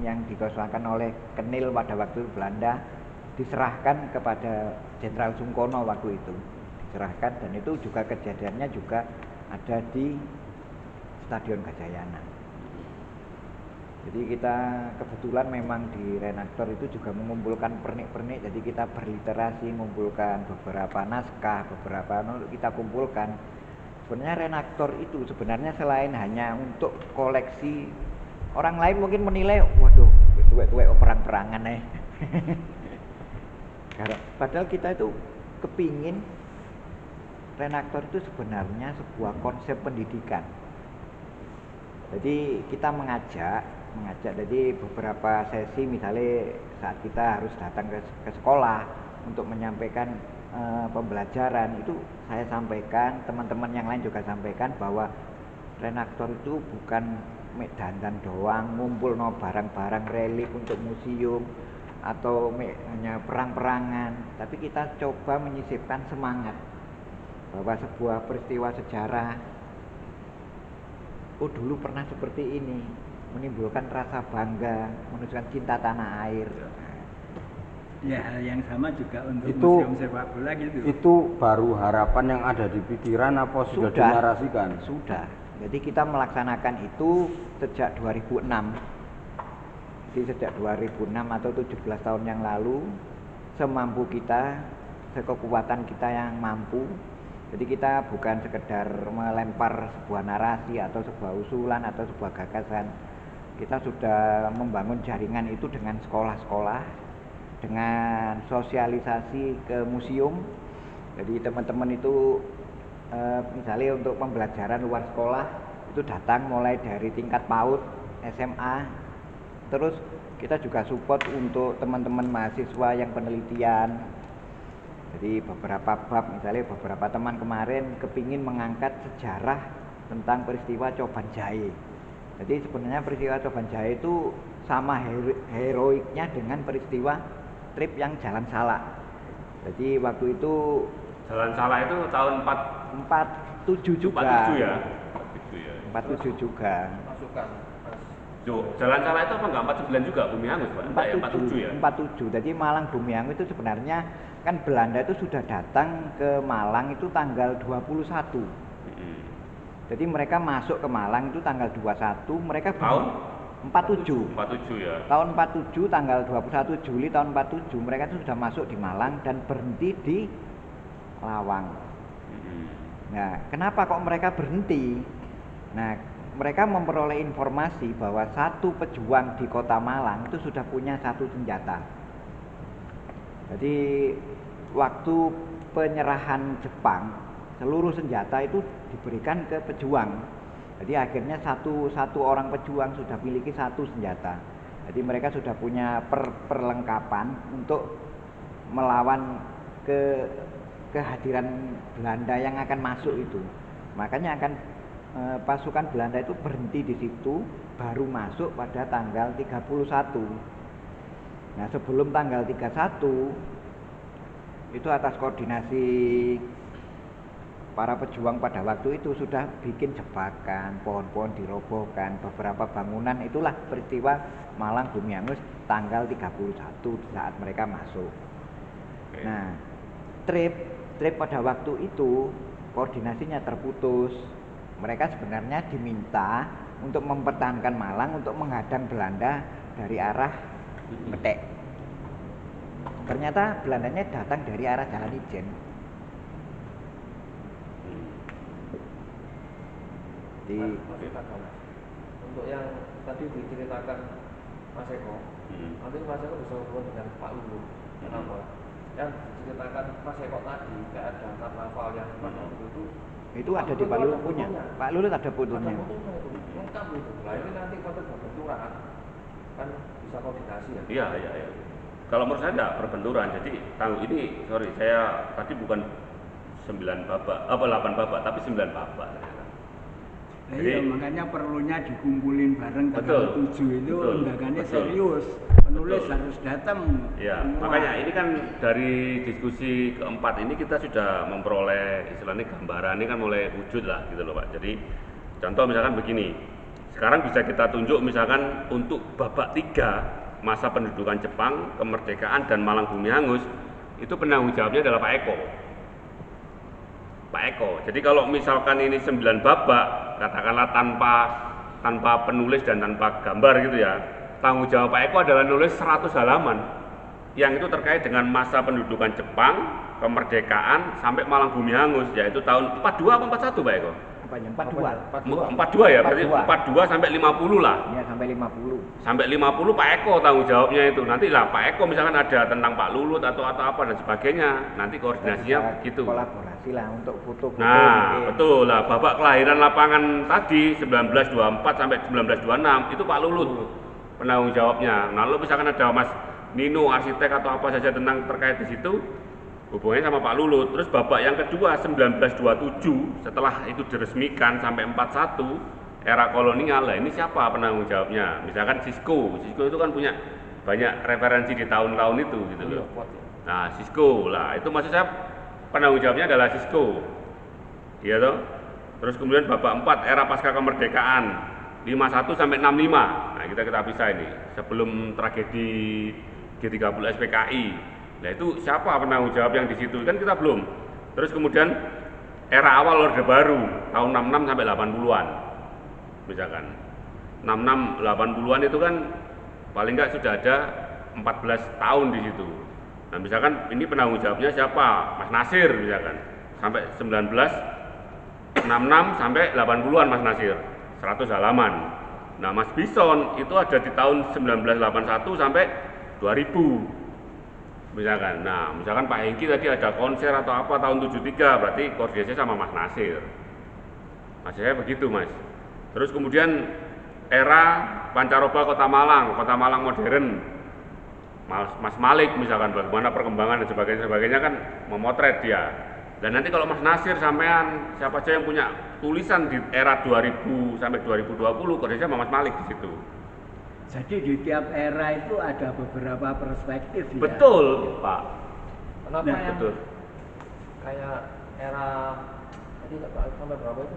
yang dikuasakan oleh Kenil pada waktu Belanda diserahkan kepada Jenderal Sungkono waktu itu. Diserahkan, dan itu juga kejadiannya juga ada di Stadion Gajayana. Jadi kita kebetulan memang di Renaktor itu juga mengumpulkan pernik-pernik. Jadi kita berliterasi, mengumpulkan beberapa naskah, beberapa kita kumpulkan. Sebenarnya Renaktor itu sebenarnya selain hanya untuk koleksi, orang lain mungkin menilai, waduh, tuwek-tuwek perang-perangan Padahal kita itu kepingin Renaktor itu sebenarnya sebuah konsep pendidikan. Jadi kita mengajak, jadi beberapa sesi misalnya saat kita harus datang ke sekolah untuk menyampaikan pembelajaran, itu saya sampaikan, teman-teman yang lain juga sampaikan bahwa Renaktor itu bukan dandan doang, ngumpul barang-barang relik untuk museum atau hanya perang-perangan, tapi kita coba menyisipkan semangat bahwa sebuah peristiwa sejarah, oh dulu pernah seperti ini, menimbulkan rasa bangga, menunjukkan cinta tanah air. Ya, hal yang sama juga untuk itu, museum sepak bola gitu. Itu baru harapan yang ada di pikiran apa sudah dinarasikan? Sudah. Jadi kita melaksanakan itu sejak 2006. Jadi sejak 2006 atau 17 tahun yang lalu, semampu kita, sekekuatan kita yang mampu. Jadi kita bukan sekedar melempar sebuah narasi atau sebuah usulan atau sebuah gagasan. Kita sudah membangun jaringan itu dengan sekolah-sekolah, dengan sosialisasi ke museum. Jadi teman-teman itu misalnya untuk pembelajaran luar sekolah itu datang mulai dari tingkat PAUD, SMA. Terus kita juga support untuk teman-teman mahasiswa yang penelitian. Jadi beberapa bab, misalnya beberapa teman kemarin kepingin mengangkat sejarah tentang peristiwa Coban Jahe. Jadi sebenarnya peristiwa Coban Jahe itu sama heroiknya dengan peristiwa trip yang Jalan Salak. Jadi waktu itu Jalan Salak itu tahun 47 juga. 47 ya. 47 juga. Pasukan. Jalan Salak itu apa enggak 49 juga Bumi Angus, Pak? 47 ya. 47. Jadi Malang Bumi Angus itu sebenarnya kan Belanda itu sudah datang ke Malang itu tanggal 21. Jadi mereka masuk ke Malang itu tanggal 21, mereka tahun 47. 47 ya. Tahun 47 tanggal 21 Juli tahun 47 mereka itu sudah masuk di Malang dan berhenti di Lawang. Nah, kenapa kok mereka berhenti? Nah, mereka memperoleh informasi bahwa satu pejuang di kota Malang itu sudah punya satu senjata. Jadi waktu penyerahan Jepang, seluruh senjata itu diberikan ke pejuang. Jadi akhirnya satu orang pejuang sudah memiliki satu senjata. Jadi mereka sudah punya perlengkapan untuk melawan kehadiran Belanda yang akan masuk itu. Makanya pasukan Belanda itu berhenti di situ, baru masuk pada tanggal 31. Nah, sebelum tanggal 31 itu atas koordinasi para pejuang pada waktu itu sudah bikin jebakan, pohon-pohon dirobohkan, beberapa bangunan. Itulah peristiwa Malang Bumi Angus tanggal 31 saat mereka masuk. Nah, trip pada waktu itu koordinasinya terputus. Mereka sebenarnya diminta untuk mempertahankan Malang, untuk menghadang Belanda dari arah Metek. Ternyata Belandanya datang dari arah Jalan Ijen. Untuk yang tadi diceritakan Mas Eko, nanti Mas Eko bisa hubungan dengan Pak Luhut. Kenapa? yang diceritakan Mas Eko tadi kayak ada karnaval yang pada waktu Itu ada di Pak Lulut punya. Pak Lulut ada ada fotonya. fotonya itu lengkap itu. Nah ini nanti pada berbenturan kan bisa koordinasi ya. Iya, iya, iya. Kalau menurut saya enggak berbenturan. Jadi ini sorry saya tadi bukan 9 babak, 8 babak, tapi 9 babak. Nah, iya, makanya perlunya dikumpulin bareng tanggal 7 itu betul, undangannya betul. serius. Penulis Betul. harus datang. Ya, semua. makanya ini kan dari diskusi keempat ini kita sudah memperoleh istilahnya gambaran ini kan mulai wujud lah gitu loh Pak. Jadi contoh misalkan begini, sekarang bisa kita tunjuk misalkan untuk babak 3 masa pendudukan Jepang, kemerdekaan dan Malang Bumi Hangus itu penanggung jawabnya adalah Pak Eko. Pak Eko. Jadi kalau misalkan ini 9 babak, katakanlah tanpa penulis dan tanpa gambar gitu ya, tanggung jawab Pak Eko adalah nulis 100 halaman yang itu terkait dengan masa pendudukan Jepang, kemerdekaan sampai Malang Bumi Hangus, yaitu tahun 42 apa 41 Pak Eko? Apanya? 42. 42 ya, berarti 42 sampai 50 lah. Iya, sampai 50. Sampai 50 Pak Eko tanggung jawabnya itu. Nanti lah Pak Eko misalkan ada tentang Pak Lulut atau apa dan sebagainya, nanti koordinasinya Bisa gitu. Kolaborasi lah untuk foto-foto. Nah, mungkin. betul lah. Babak kelahiran lapangan tadi 1924 sampai 1926 itu Pak Lulut penanggung jawabnya. Nah, lalu misalkan ada Mas Nino arsitek atau apa saja tentang terkait di situ, hubungannya sama Pak Lulut. Terus babak yang kedua 1927 setelah itu diresmikan sampai 41 era kolonial. Lah ini siapa penanggung jawabnya? Misalkan Cisco itu kan punya banyak referensi di tahun-tahun itu gitu loh. Nah, Cisco lah itu maksud saya penanggung jawabnya adalah Cisco. Iya toh? Terus kemudian babak 4 era pasca kemerdekaan 51 sampai 65. Nah, kita pisah ini sebelum tragedi G30 SPKI. Nah, itu siapa penanggung jawab yang di situ? Kan kita belum. Terus kemudian era awal Orde Baru tahun 66 sampai 80-an. Misalkan 66 80-an itu kan paling enggak sudah ada 14 tahun di situ. Nah, misalkan ini penanggung jawabnya siapa? Mas Nasir misalkan. Sampai 1966 sampai 80-an Mas Nasir. 100 halaman. Nah, Mas Bison itu ada di tahun 1981 sampai 2000. Misalkan. Nah, misalkan Pak Hengki tadi ada konser atau apa tahun 73, berarti koordinasi sama Mas Nasir. Maksud saya begitu, Mas. Terus kemudian era pancaroba Kota Malang modern. Mas Malik misalkan bagaimana perkembangan dan sebagainya kan memotret dia. Dan nanti kalau Mas Nasir sampean siapa saja yang punya tulisan di era 2000 sampai 2020 koordinasi sama Mas Malik di situ. Jadi di tiap era itu ada beberapa perspektif ya. Betul, Pak. Kenapa Nah, yang betul. kayak era tadi sampai berapa itu?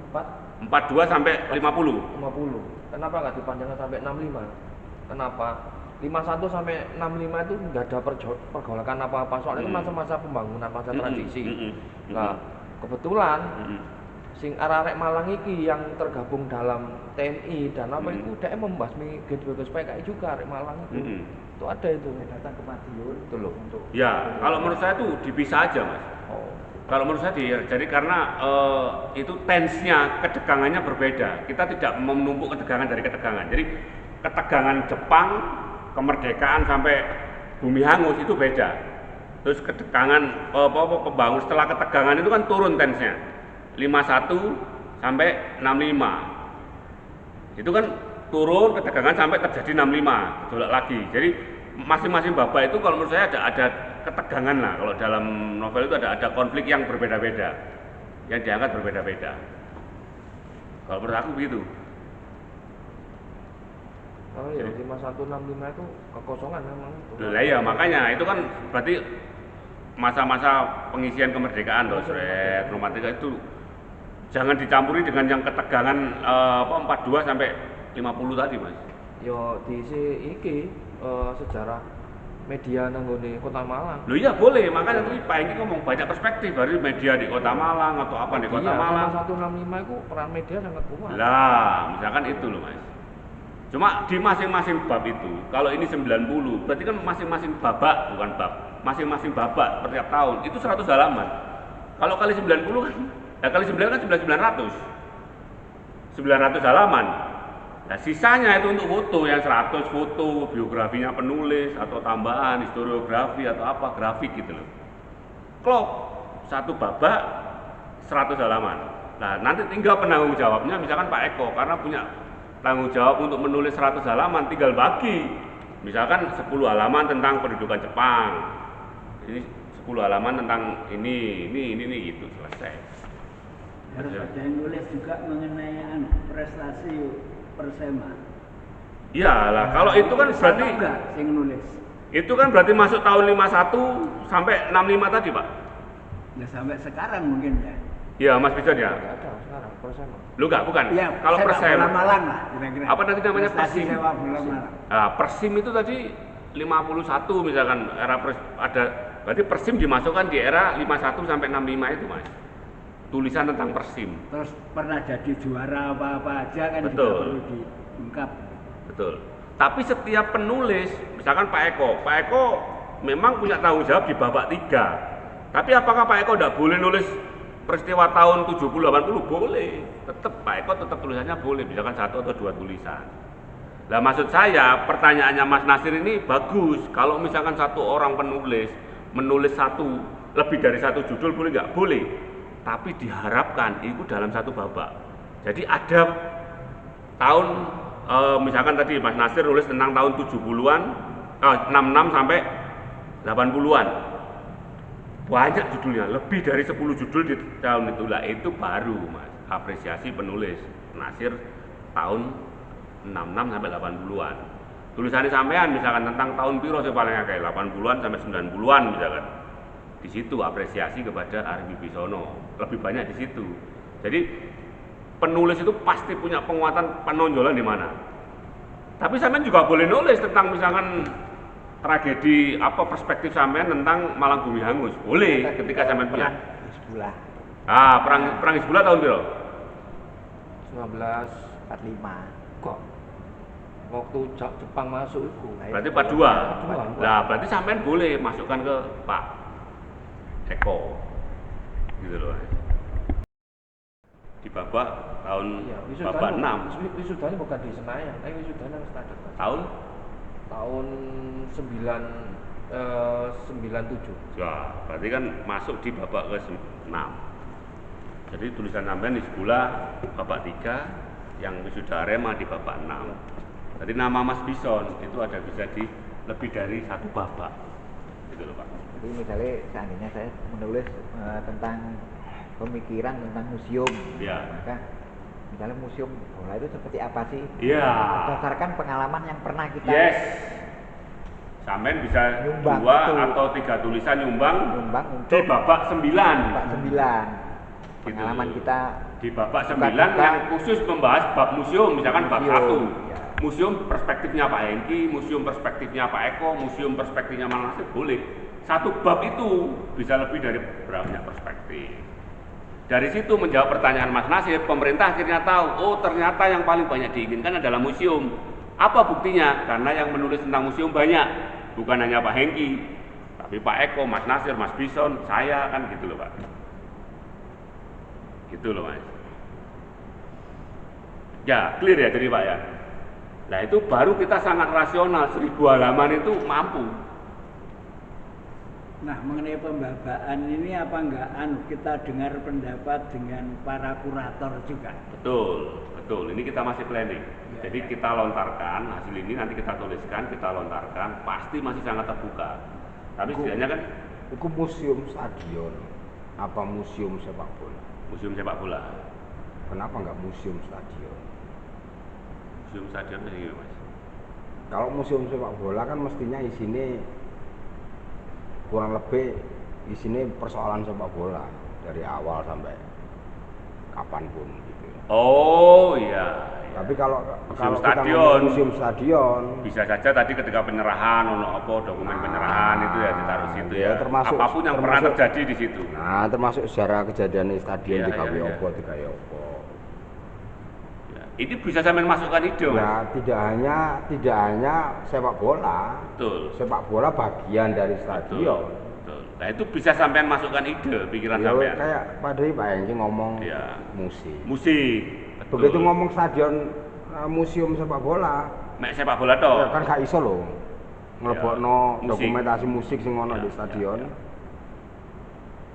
42 sampai 50. 50. Kenapa nggak dipanjangkan sampai 65? Kenapa? 51 sampai 65 itu nggak ada pergolakan apa-apa, soalnya itu masa-masa pembangunan, masa transisi. Nah, kebetulan sing arek Malang iki yang tergabung dalam TNI dan apa itu dia membasmi G12 PKI juga arek Malang itu. Itu ada itu. Datang ke Madiun Itu loh. untuk Ya, kalau menurut saya itu dipisah aja, Mas. Oh. Kalau menurut saya jadi karena itu tensinya, ketegangannya berbeda. Kita tidak menumpuk ketegangan dari ketegangan. Jadi ketegangan Jepang, kemerdekaan sampai Bumi Hangus itu beda. Terus ketegangan pembangun setelah ketegangan itu kan turun tensinya. 51 sampai 65. Itu kan turun ketegangan sampai terjadi 65, gejolak lagi. Jadi masing-masing babak itu kalau menurut saya ada ketegangan lah. Kalau dalam novel itu ada konflik yang berbeda-beda, yang diangkat berbeda-beda. Kalau menurut aku begitu. Oh ya, 5165 itu kekosongan memang itu. Lah ya makanya itu kan berarti masa-masa pengisian kemerdekaan loh, Sret. Romantika itu jangan dicampuri dengan yang ketegangan 42 sampai 50 tadi, Mas. Yo diisi iki sejarah media nanggone Kota Malang. Loh iya boleh, makanya tadi Pak Engki ngomong banyak perspektif dari media di Kota Malang atau apa di Kota Malang. 165 itu peran media sangat kuat. Lah, misalkan itu loh, Mas. Cuma di masing-masing bab itu, kalau ini 90, berarti kan masing-masing babak, bukan bab, masing-masing babak per tiap tahun, itu 100 halaman. Kalau kali 90 kan, ya kali 9 kan 900. 900 halaman. Nah, sisanya itu untuk foto, yang 100 foto, biografinya penulis, atau tambahan, historiografi, atau apa, grafik gitu loh. klop satu babak 100 halaman. Nah, nanti tinggal penanggung jawabnya misalkan Pak Eko karena punya tanggung jawab untuk menulis 100 halaman, tinggal bagi. Misalkan 10 halaman tentang pendudukan Jepang. Ini 10 halaman tentang ini gitu, selesai. Harus ada yang nulis juga mengenai prestasi Persema. Iyalah, kalau itu kan berarti enggak yang nulis. itu kan berarti masuk tahun 51 sampai 65 tadi, Pak. Ya sampai sekarang mungkin ya. Iya, Mas Bison ya. Nggak ada sekarang Persema. Lu enggak, bukan. Ya, Kalau sepak Persema bola Malang lah kira-kira. apa tadi namanya, Prestasi Persim? sepak bola Malang. Nah, Persim itu tadi 51 misalkan era ada berarti Persim dimasukkan di era 51 sampai 65 itu, Mas. Tulisan tentang Persim. Terus pernah jadi juara apa-apa aja kan Betul. juga perlu diungkap. Betul. Tapi setiap penulis, misalkan Pak Eko memang punya tanggung jawab di babak 3. Tapi apakah Pak Eko tidak boleh nulis peristiwa tahun 70-80? Boleh. Tetap Pak Eko tetap tulisannya boleh, misalkan 1 atau 2 tulisan. Nah, maksud saya pertanyaannya Mas Nasir ini bagus. Kalau misalkan satu orang penulis menulis lebih dari satu judul boleh nggak? Boleh. Tapi diharapkan itu dalam satu babak. Jadi ada tahun misalkan tadi Mas Nasir nulis tentang tahun 70-an, 66 sampai 80-an. Banyak judulnya, lebih dari 10 judul di tahun itu. Lah itu baru Mas, apresiasi penulis Nasir tahun 66 sampai 80-an. Tulisannya sampean misalkan tentang tahun piro sih paling kayak 80-an sampai 90-an misalkan. Di situ apresiasi kepada Arif Wibisono. Lebih banyak di situ. Jadi penulis itu pasti punya penguatan penonjolan di mana. Tapi sampean juga boleh nulis tentang misalkan tragedi apa perspektif sampean tentang Malang Bumi Hangus. Boleh ketika sampean punya. Hizbullah Perang Hizbullah tahun piro? 45. Kok waktu Jepang masuk itu. Berarti 42. Nah, berarti sampean boleh masukkan ke Pak Eko. Gitu loh. Di babak tahun babak 6. Wisudanya bukan di Senayan, wisudanya harus standar. Tahun Tahun 97. ya, berarti kan masuk di babak ke-6. Jadi tulisan sampean di sebelah babak 3, yang wisuda Arema di babak 6. Jadi nama Mas Bison itu ada bisa di lebih dari satu babak. Gitu loh, Pak. Jadi misalnya seandainya saya menulis tentang pemikiran tentang museum, Ya. maka misalnya museum bola itu seperti apa sih? Iya. Berdasarkan pengalaman yang pernah kita Yes. Sampean bisa Nyumbang, 2 betul. atau 3 tulisan nyumbang nyumbang di untuk babak 9. babak 9. Gitu. Pengalaman kita Di babak Bukan 9 tentang- yang khusus membahas bab museum, misalkan bab Museum, 1. ya. Museum perspektifnya Pak Hengki, museum perspektifnya Pak Eko, museum perspektifnya Mas Nasir, boleh. Satu bab itu bisa lebih dari banyak perspektif. Dari situ menjawab pertanyaan Mas Nasir, pemerintah akhirnya tahu, oh ternyata yang paling banyak diinginkan adalah museum. Apa buktinya? Karena yang menulis tentang museum banyak, bukan hanya Pak Hengki, tapi Pak Eko, Mas Nasir, Mas Bison, saya, kan gitu loh Pak. Gitu loh Mas. Ya, clear ya jadi Pak ya. Nah itu baru kita sangat rasional, 1000 halaman itu mampu. Nah, mengenai pembabaan ini apa enggak kita dengar pendapat dengan para kurator juga? Betul, betul. Ini kita masih planning. Ya, Jadi ya. kita lontarkan hasil ini, nanti kita tuliskan, kita lontarkan. Pasti masih sangat terbuka. Tapi setidaknya kan Itu museum stadion, apa museum sepak bola? museum sepak bola, Kenapa nggak museum stadion? museum stadion begini Mas. Kalau museum sepak bola kan mestinya isinya kurang lebih isinya persoalan sepak bola dari awal sampai kapanpun gitu. Oh iya. Tapi kalau Museum kita stadion. ngomong museum stadion, Bisa saja tadi ketika penyerahan, ono apa dokumen penyerahan itu ya ditaruh situ ya, ya. termasuk- Apapun yang pernah termasuk- terjadi di situ. nah termasuk sejarah kejadian di stadion Iya, di iya, KW iya. Opo, di KW Opo. Ya, ini bisa sampai masukkan ide Mas. Ya tidak hanya sepak bola, Betul. sepak bola bagian dari Betul. stadion. Betul. Nah itu bisa sampean masukkan ide pikiran Ya, sampean. kayak Pak Dewi Pak Hengki ngomong Iya. musik. Musik. Betul. Begitu ngomong stadion museum sepak bola, Mek sepak bola toh. ya kan gak iso loh ngelebokno Ya, musik. dokumentasi musik sing ono Ya, di stadion. ya, ya.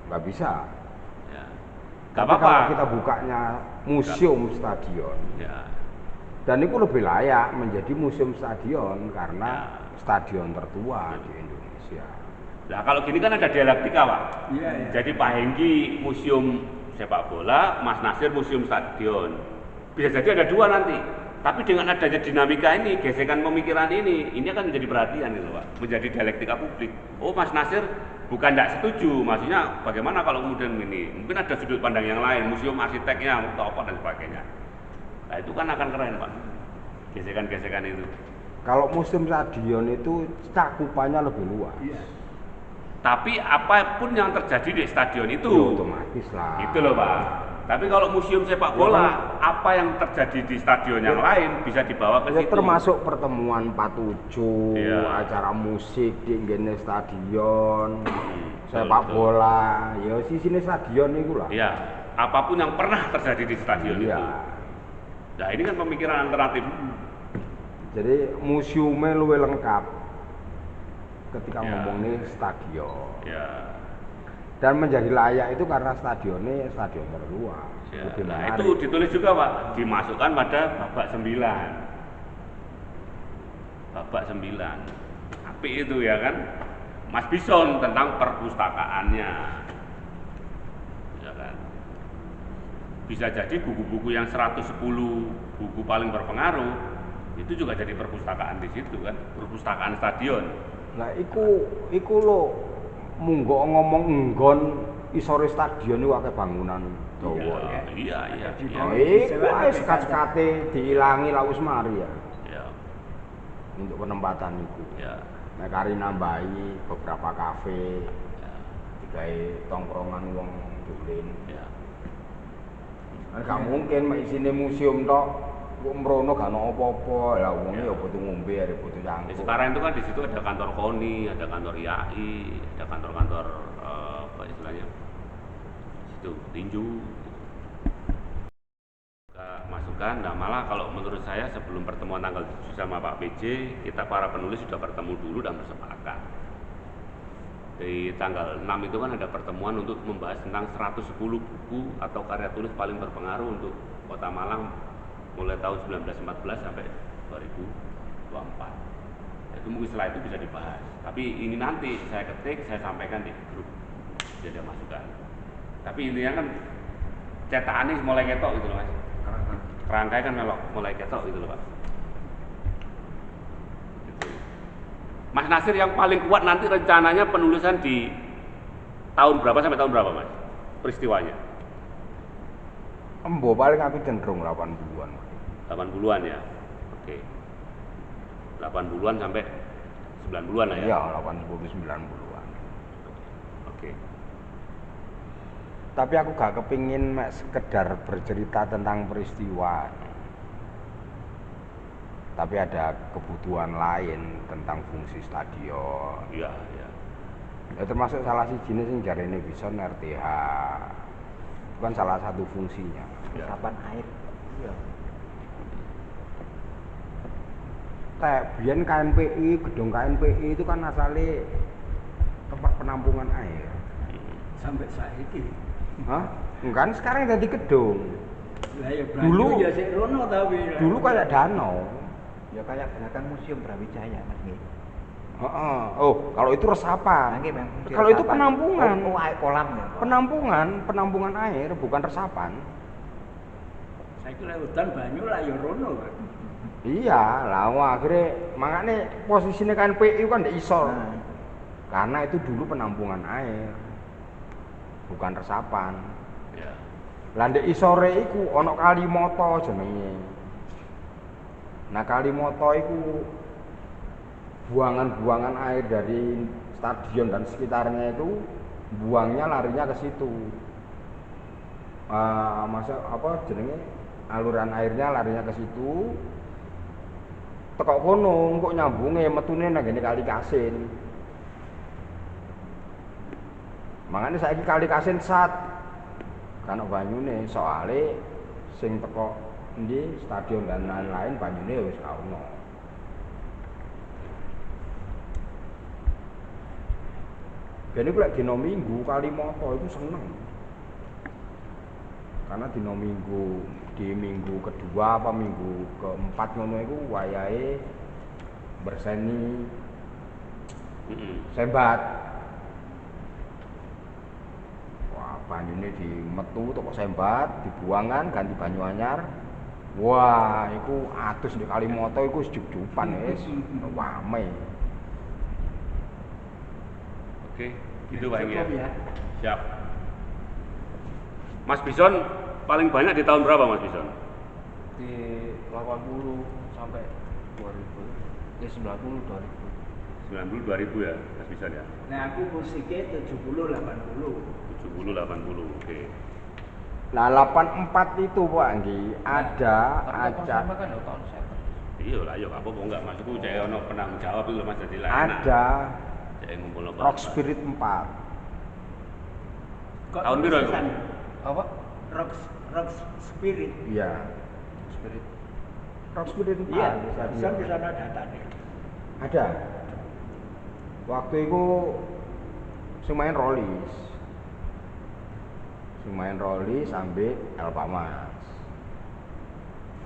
nggak bisa. Ya. Gak Tapi apa-apa. kalau kita bukanya museum stadion, Ya. dan itu lebih layak menjadi museum stadion karena Ya. stadion tertua di Indonesia. Nah kalau gini kan ada dialektika Pak. Iya, iya. Jadi Pak Hengki museum sepak bola, Mas Nasir museum stadion. Bisa jadi ada dua nanti. Tapi dengan adanya dinamika ini, gesekan pemikiran ini akan menjadi perhatian gitu Pak. Menjadi dialektika publik. Oh Mas Nasir bukan tidak setuju, maksudnya bagaimana kalau kemudian ini? Mungkin ada sudut pandang yang lain, museum arsiteknya atau apa dan sebagainya. Nah itu kan akan keren Pak. Gesekan-gesekan itu. Kalau museum stadion itu cakupannya lebih luas. Iya. Tapi apapun yang terjadi di stadion itu, Ya, otomatis lah. itu loh Pak. Tapi kalau museum sepak bola, apa yang terjadi di stadion yang lain bisa dibawa ke Ya situ. termasuk pertemuan 47, Iya. acara musik di ngene stadion, sepak betul. bola, ya sisine stadion itu lah. Iya, apapun yang pernah terjadi di stadion Iya. itu. Nah ini kan pemikiran alternatif. Jadi museumnya luwih lengkap ketika Ya. ngomongin stadion. Ya. Dan menjadi layak itu karena stadionnya stadion terluas. Ya. Lebih Nah menarik. itu ditulis juga Pak, dimasukkan pada babak 9. Babak 9. Apik itu ya kan. Mas Bison tentang perpustakaannya. Ya kan. Bisa jadi buku-buku yang 110 buku paling berpengaruh itu juga jadi perpustakaan di situ kan, perpustakaan stadion. Nah, iku lo munggo ngomong nggon isore stadion iki akeh bangunan dawa. Iya. Oh, iku ae sekat-sekate diilangi lah wis mari ya. Ya. Untuk penempatan itu. Ya. Nek kari nambahi beberapa kafe, Ya. digawe tongkrongan wong dolen. Ya. Gak mungkin mek isine museum tok. Kok mrono gak ono apa-apa. Lah wong ya butuh ngombe, arep butuh Di nyangkut. sekarang itu kan di situ ada kantor KONI, ada kantor IAI, ada kantor-kantor apa istilahnya? Situ tinju. Kita masukkan, nah malah kalau menurut saya sebelum pertemuan tanggal 7 sama Pak PJ, kita para penulis sudah bertemu dulu dan bersepakat. Di tanggal 6 itu kan ada pertemuan untuk membahas tentang 110 buku atau karya tulis paling berpengaruh untuk Kota Malang mulai tahun 1914 sampai 2024. Itu mungkin setelah itu bisa dibahas. Tapi ini nanti saya ketik, saya sampaikan di grup, jadi ada masukan. Tapi intinya kan cetakan ini mulai ketok gitu loh Mas. Kerangkai kan mulai ketok gitu loh Pak. Gitu. Mas Nasir yang paling kuat nanti rencananya penulisan di tahun berapa sampai tahun berapa Mas? Peristiwanya? Embo paling aku cenderung 80-an. 80-an ya? Oke. 80-an sampai 90-an lah ya? Iya, 80-90-an. Oke. Tapi aku gak kepingin mek sekedar bercerita tentang peristiwa. Tapi ada kebutuhan lain tentang fungsi stadion. Iya, iya. Ya termasuk salah siji sing jarene bisa RTH. Itu kan salah satu fungsinya. Ya. Resapan air. Iya. Kayak biyen KNPI, gedung KNPI itu kan asalnya tempat penampungan air. Sampai saiki. Hah? Enggak, sekarang jadi gedung. Lah ya Dulu- Banyu ya sik rono tapi. Dulu kayak danau. Ya kayak belakang Museum Brawijaya Mas nggih. Heeh. Oh, kalau itu resapan. Nggih, Bang. Fungsi Kalau itu resapan. penampungan. Oh, air kolam ya. Penampungan air bukan resapan. Saiki lek udan banyu lah ya rono kan. Iya, lah akhirnya makanya posisinya KNPI kan ndak isor. Nah, Karena itu dulu penampungan air. Bukan resapan. Ya. Lah ndek isore iku ana Kalimoto jenenge. Nah, Kalimoto iku buangan-buangan air dari stadion dan sekitarnya itu buangnya larinya ke situ. Masa apa jenenge aluran airnya larinya ke situ. Tekok kono engko nyambunge metune nang ngene Kali Kasin. Makanya saiki Kali Kasin sat kan banyune soale sing teko endi stadion dan lain-lain banyune wis ra ono. Biyen iku lek dina Minggu Kalimoto itu seneng. Karena dina Minggu di minggu kedua apa minggu keempat ngono iku wayahe berseni sembat. Wah, banyune dimetu toko sembat, dibuangan ganti banyu anyar. Wah, iku atus di Kalimoto iku sejuk-jupan wis rame. Oke, gitu Pak Enggi Cukup ya. ya. Siap. Mas Bison paling banyak di tahun berapa Mas Bison? Di 80 sampai 2000. 90 2000. 90 2000 ya Mas Bison ya. Nah, aku musiknya 70 80. 70 80. Oke. Nah, 84 itu Pak Anggi ada acara Sama kan ya tahun saya. Iya lah, yo apa enggak masukku cek ono penanggung jawab itu Mas jadi lah. ada Cek ngumpulno Rock Spirit 4. Tahun piro itu? Apa? Rock Spirit. Iya, Spirit. Rock Spirit 4. Iya, di bisa stadion. di sana datanya. Ada. Waktu itu sing main Rollies. Sing main Rollies sambil Elpamas.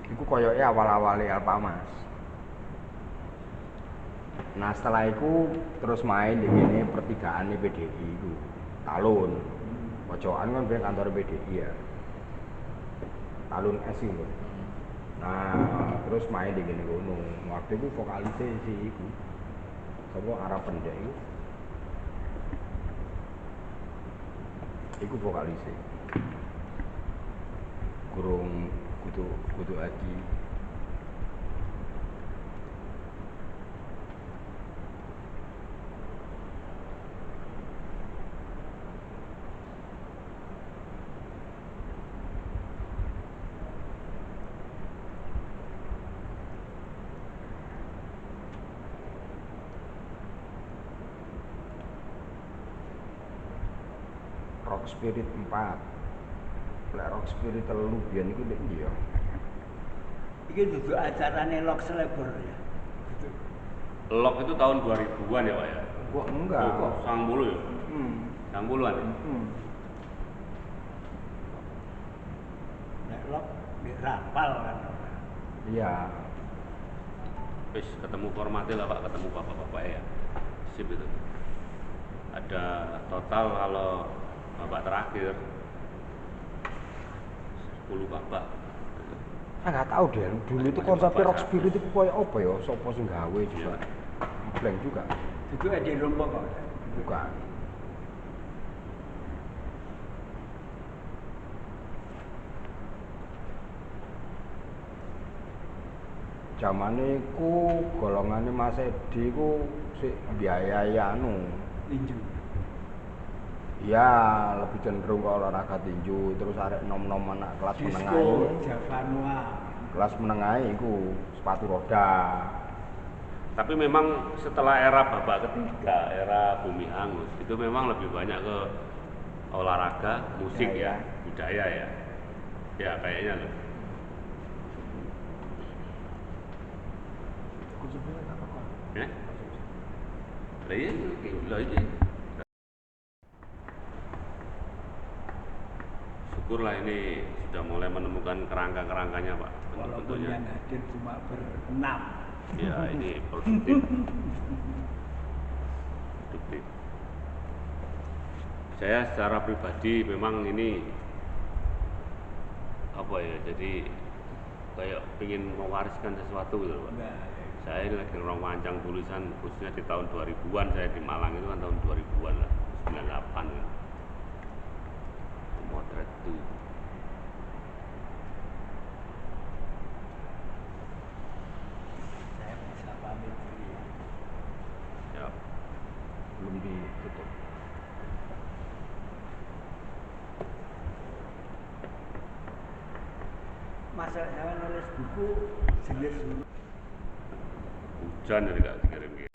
Iku koyoke awal-awale Elpamas. Nah, setelah itu terus main di gini pertigaan PDI itu. Talun. Pojokan kan biar kantor PDI ya. Talun S itu. Nah, terus main di gini gunung. Waktu itu vokalisnya si iku. Sapa arah pendek itu. Iku vokalisnya. Kurung kudu Aji. Rock Spirit 4. Lek Rock Spirit 3 biyen iku ndek ndi ya? Iki duduk acarane Lock Slebor ya. Lock itu tahun 2000-an ya Pak ya? Kok enggak? Oh, 90 ya? Hmm. 90-an ya? Hmm. Nek Lock di Rapal kan. Iya. Wis ketemu formatnya lah Pak, ketemu bapak-bapak ya. Sip itu. Ada total kalau bapak terakhir 10 bapak. Nggak tahu deh, dulu itu konsepnya Rock Spirit itu kayak apa ya? Sopo sing gawe juga. Blank juga. Itu ada rombong kok. Bukan. Zamane ku golongane Mas Edi ku sik biayai anu. Tinju. Ya, lebih cenderung ke olahraga tinju, terus arek nom-nom anak kelas menengah. Disco, Javanua. Kelas menengah iku sepatu roda. Tapi memang setelah era babak ketiga, era Bumi Hangus, itu memang lebih banyak ke olahraga, musik ya, budaya ya. Ya kayaknya loh. Ya? Lah iya, lah iya. Syukurlah ini sudah mulai menemukan kerangka-kerangkanya Pak, Walaupun bentuk-bentuknya. yang hadir cuma berenam. Ya ini produktif. Produktif. Saya secara pribadi memang ini apa ya, jadi kayak ingin mewariskan sesuatu gitu Pak. Nah, Saya ini lagi ngerancang tulisan khususnya di tahun 2000-an, saya di Malang itu kan tahun 2000-an lah, 98 kan. Motret itu. saya bisa pamit dulu ya. Ya. Belum ditutup. Masa saya nulis buku jenis dulu. Hujan jadi gak dikirim